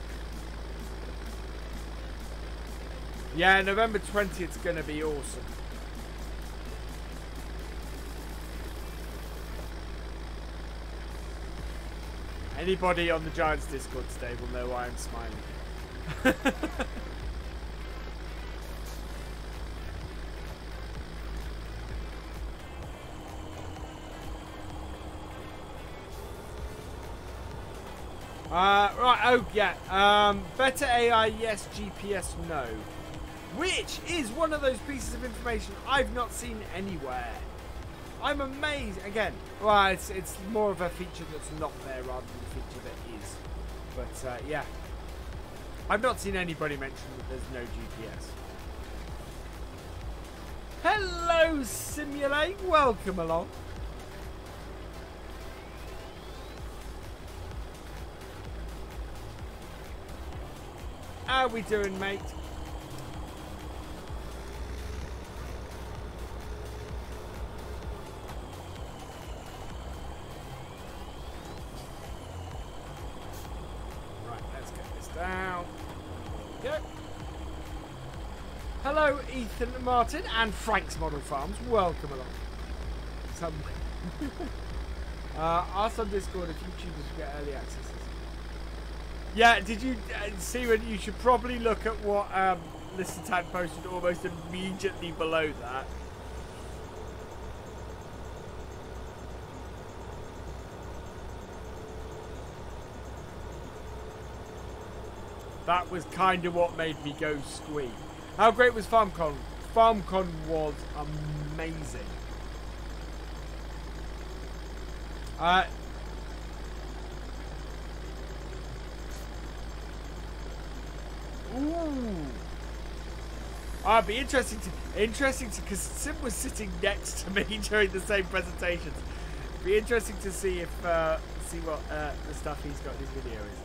Yeah, November 20th is going to be awesome. Anybody on the Giants Discord today will know why I'm smiling. Right, oh yeah. Better AI, yes. GPS, no. Which is one of those pieces of information I've not seen anywhere. I'm amazed. Again, well, it's more of a feature that's not there rather than a feature that is. But yeah, I've not seen anybody mention that there's no GPS. Hello, Simulate. Welcome along. How we doing, mate? Right, let's get this down. There we go. Hello, Ethan, Martin, and Frank's Model Farms. Welcome along. Ask on Discord if YouTubers get early access. Yeah, did you see when you should probably look at what Listen Tag posted almost immediately below that? That was kind of what made me go squeak. How great was FarmCon? FarmCon was amazing. Ooh. It'd be interesting to because Sim was sitting next to me during the same presentations. It'd be interesting to see if see what the stuff he's got in his video is.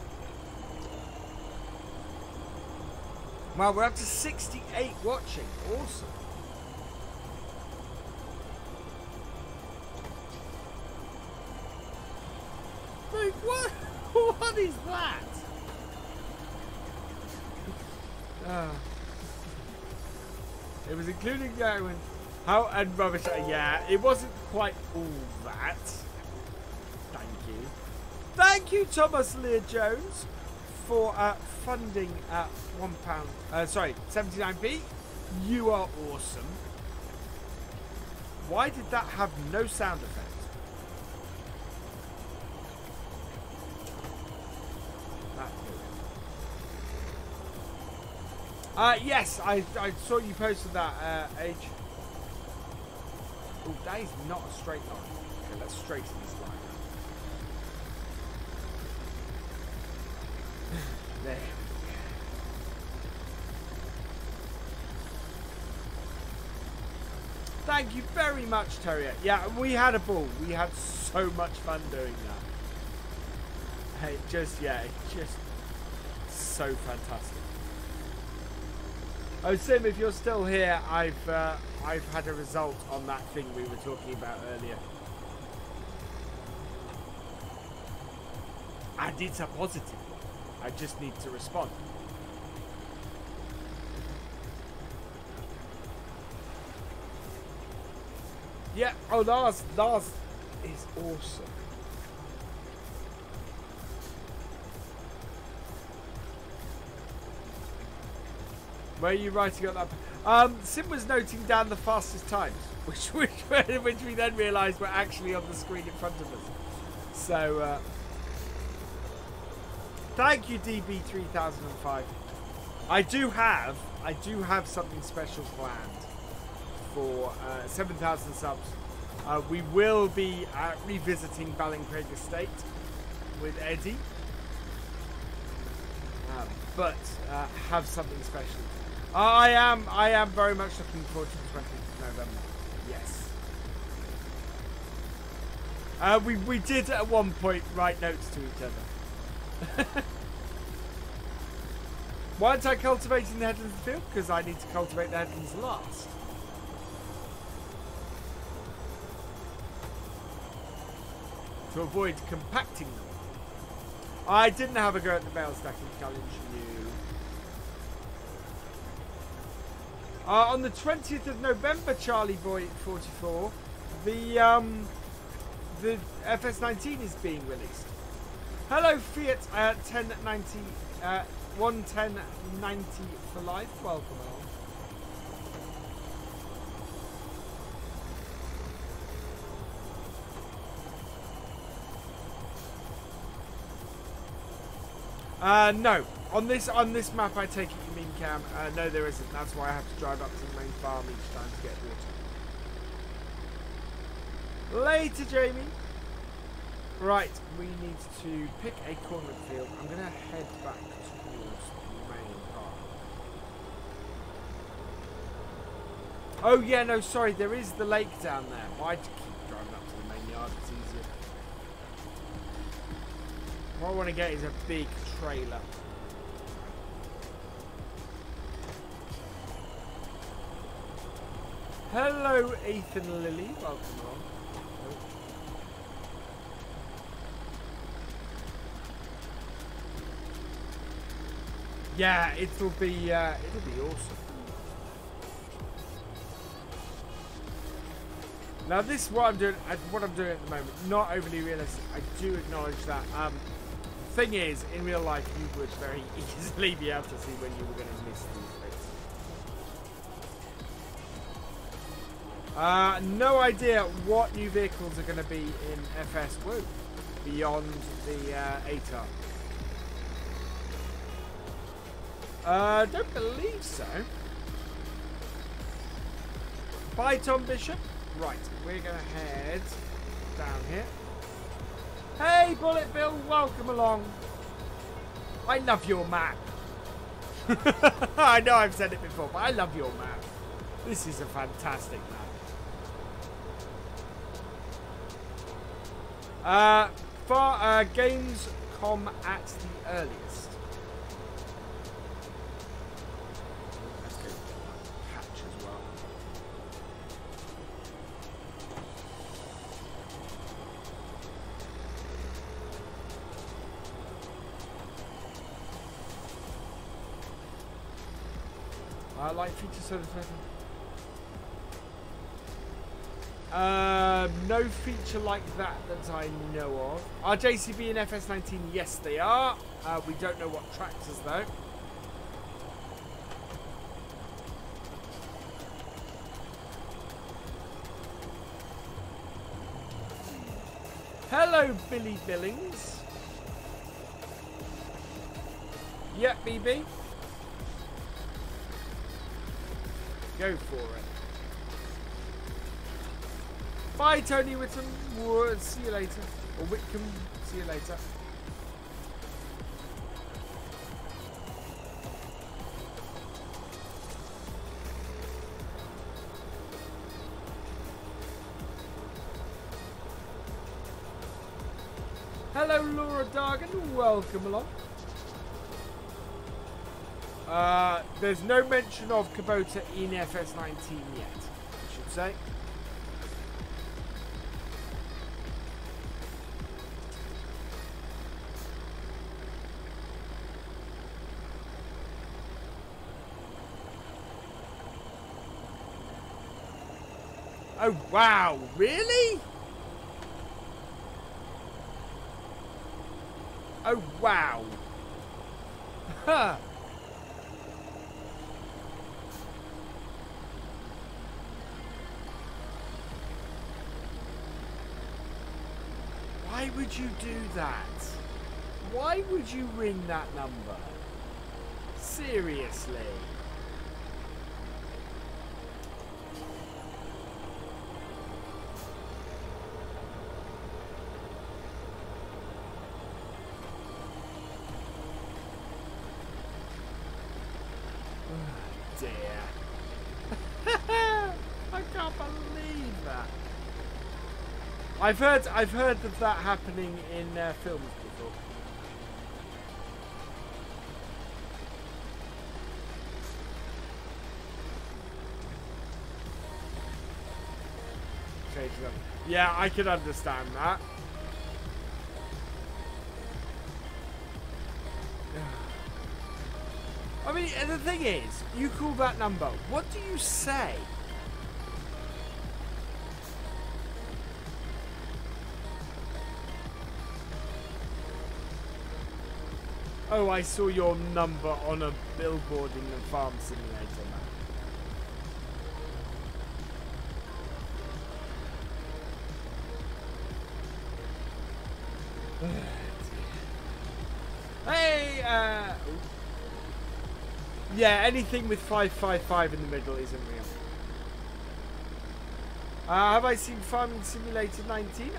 Wow, we're up to 68 watching. Awesome. Like what? What is that? It was including when how and rubbish. Yeah, it wasn't quite all that. Thank you. Thank you, Thomas Lear Jones, for funding at £1. Sorry, 79p. You are awesome. Why did that have no sound effect? Yes, I saw you posted that, Age. Oh, that is not a straight line. Okay, let's straighten this line out. There. Thank you very much, Terrier. Yeah, we had a ball. We had so much fun doing that. Hey, it's just so fantastic. Oh, Sim, if you're still here, I've had a result on that thing we were talking about earlier. And it's a positive one. I just need to respond. Yeah. Oh, Lars is awesome. Where are you writing on that? Sim was noting down the fastest times, which we then realised were actually on the screen in front of us. So, thank you, DB3005. I do have something special planned for 7,000 subs. We will be revisiting Ballincraig Estate with Eddie, but have something special. I am very much looking forward to the 20th of November. Yes. We did at one point write notes to each other. Why aren't I cultivating the headlands of the field? Because I need to cultivate the headlands last. To avoid compacting them. I didn't have a go at the bale stacking challenge, you. On the 20th of November, Charlie Boy 44, the FS19 is being released. Hello, Fiat 1090, 11090 for life. Welcome along. No. On this map, I take it you mean Cam. No, there isn't. That's why I have to drive up to the main farm each time to get water. Later, Jamie. Right, we need to pick a corner of the field. I'm going to head back towards the main park. Oh, yeah, no, sorry. There is the lake down there. Why'd you keep driving up to the main yard? It's easier. What I want to get is a big trailer. Hello, Ethan Lilly. Welcome on. Yeah, it'll be awesome. Now, this is what I'm doing at the moment. Not overly realistic. I do acknowledge that. Thing is, in real life, you would very easily be able to see when you were going to miss these bits. No idea what new vehicles are going to be in FS Woo beyond the ATAR. Don't believe so. Bye, Tom Bishop. Right, we're going to head down here. Hey, Bullet Bill, welcome along. I love your map. I know I've said it before, but I love your map. This is a fantastic map. Gamescom at the earliest. Let's go patch as well. I like feature service. No feature like that I know of. Are JCB and FS19? Yes, they are. We don't know what tractors though. Hello, Billy Billings. Yep, BB. Go for it. Bye, Tony Whittam. See you later. Or Whitcomb. See you later. Hello, Laura Dargan. Welcome along. There's no mention of Kubota in FS19 yet, I should say. Oh, wow. Really? Oh, wow. Huh. Why would you do that? Why would you ring that number? Seriously. Dear. I can't believe that. I've heard of that happening in films before. Yeah, I can understand that. I mean, the thing is, you call that number. What do you say? Oh, I saw your number on a billboard in the Farm Simulator map. Hey, yeah, anything with 555 in the middle isn't real. Have I seen Farming Simulator 19?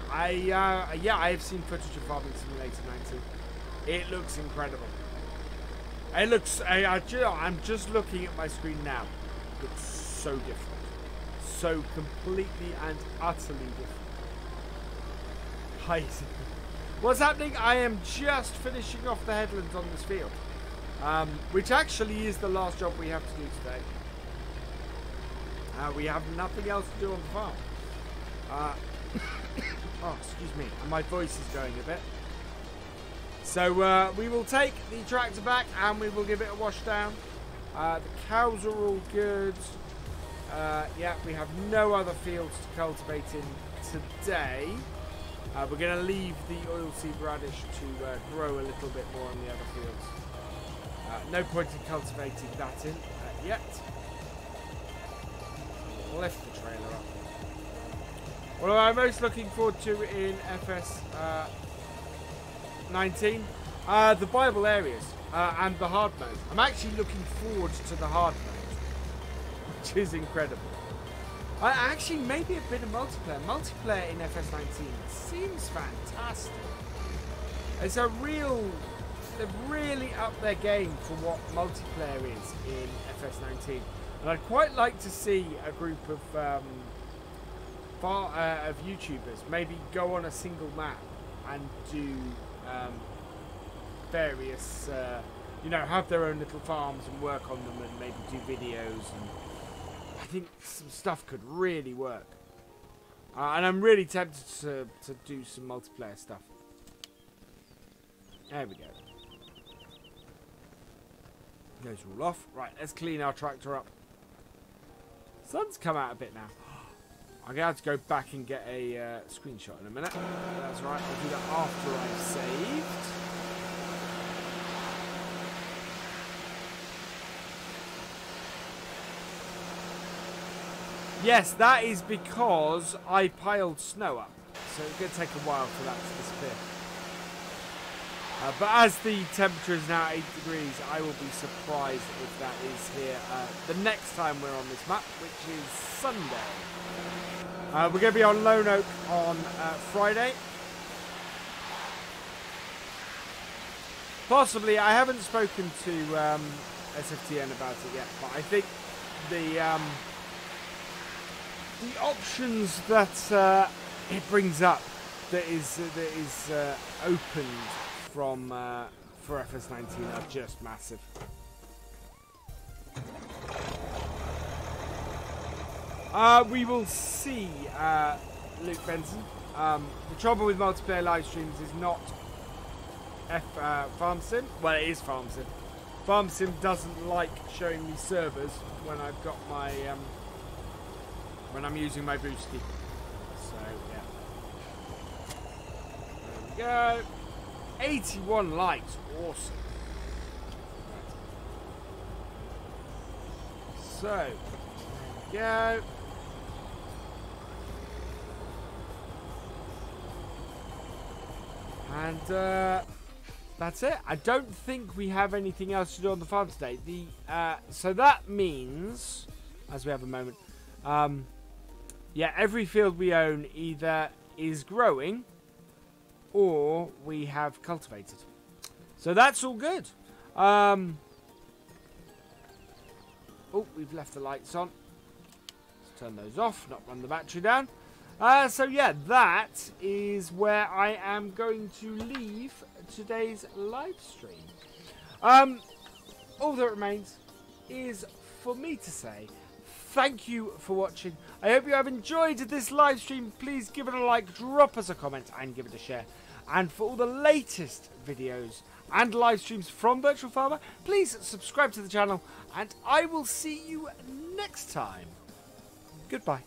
Yeah, I have seen footage of Farming Simulator 19. It looks incredible. It looks, I'm just looking at my screen now. It looks so different. So completely and utterly different. Hi. What's happening? I am just finishing off the headlands on this field. Which actually is the last job we have to do today. We have nothing else to do on the farm. Oh, excuse me. My voice is going a bit. So we will take the tractor back and we will give it a wash down. The cows are all good. Yeah, we have no other fields to cultivate in today. We're going to leave the oilseed radish to grow a little bit more on the other fields. No point in cultivating that in yet. Lift the trailer up. What am I most looking forward to in FS 19? The Bible areas and the hard mode. I'm actually looking forward to the hard mode, which is incredible. Actually, maybe a bit of multiplayer. Multiplayer in FS19 seems fantastic. It's a real... They've really upped their game for what multiplayer is in FS19. And I'd quite like to see a group of YouTubers maybe go on a single map and do various, you know, have their own little farms and work on them and maybe do videos. And I think some stuff could really work. And I'm really tempted to do some multiplayer stuff. There we go. Those are all off. Right, let's clean our tractor up. Sun's come out a bit now. I'm going to have to go back and get a screenshot in a minute. That's right, I'll do that after I've saved. Yes, that is because I piled snow up. So it's going to take a while for that to disappear. But as the temperature is now 8 degrees, I will be surprised if that is here the next time we're on this map, which is Sunday. We're going to be on Lone Oak on Friday. Possibly, I haven't spoken to SFTN about it yet, but I think the options that it brings up that is opened from for FS19 are just massive. We will see, Luke Benson. The trouble with multiplayer live streams is not Farm Sim. Well, it is Farm Sim. Farm Sim doesn't like showing me servers when I've got my when I'm using my boosty. So, yeah. There we go. 81 likes. Awesome. So, there we go. And that's it. I don't think we have anything else to do on the farm today. So that means, as we have a moment, yeah, every field we own either is growing or we have cultivated. So that's all good. Oh, we've left the lights on. Let's turn those off, not run the battery down. So yeah, that is where I am going to leave today's live stream. All that remains is for me to say thank you for watching. I hope you have enjoyed this live stream. Please give it a like, drop us a comment, and give it a share. And for all the latest videos and live streams from Virtual Farmer, please subscribe to the channel, and I will see you next time. Goodbye.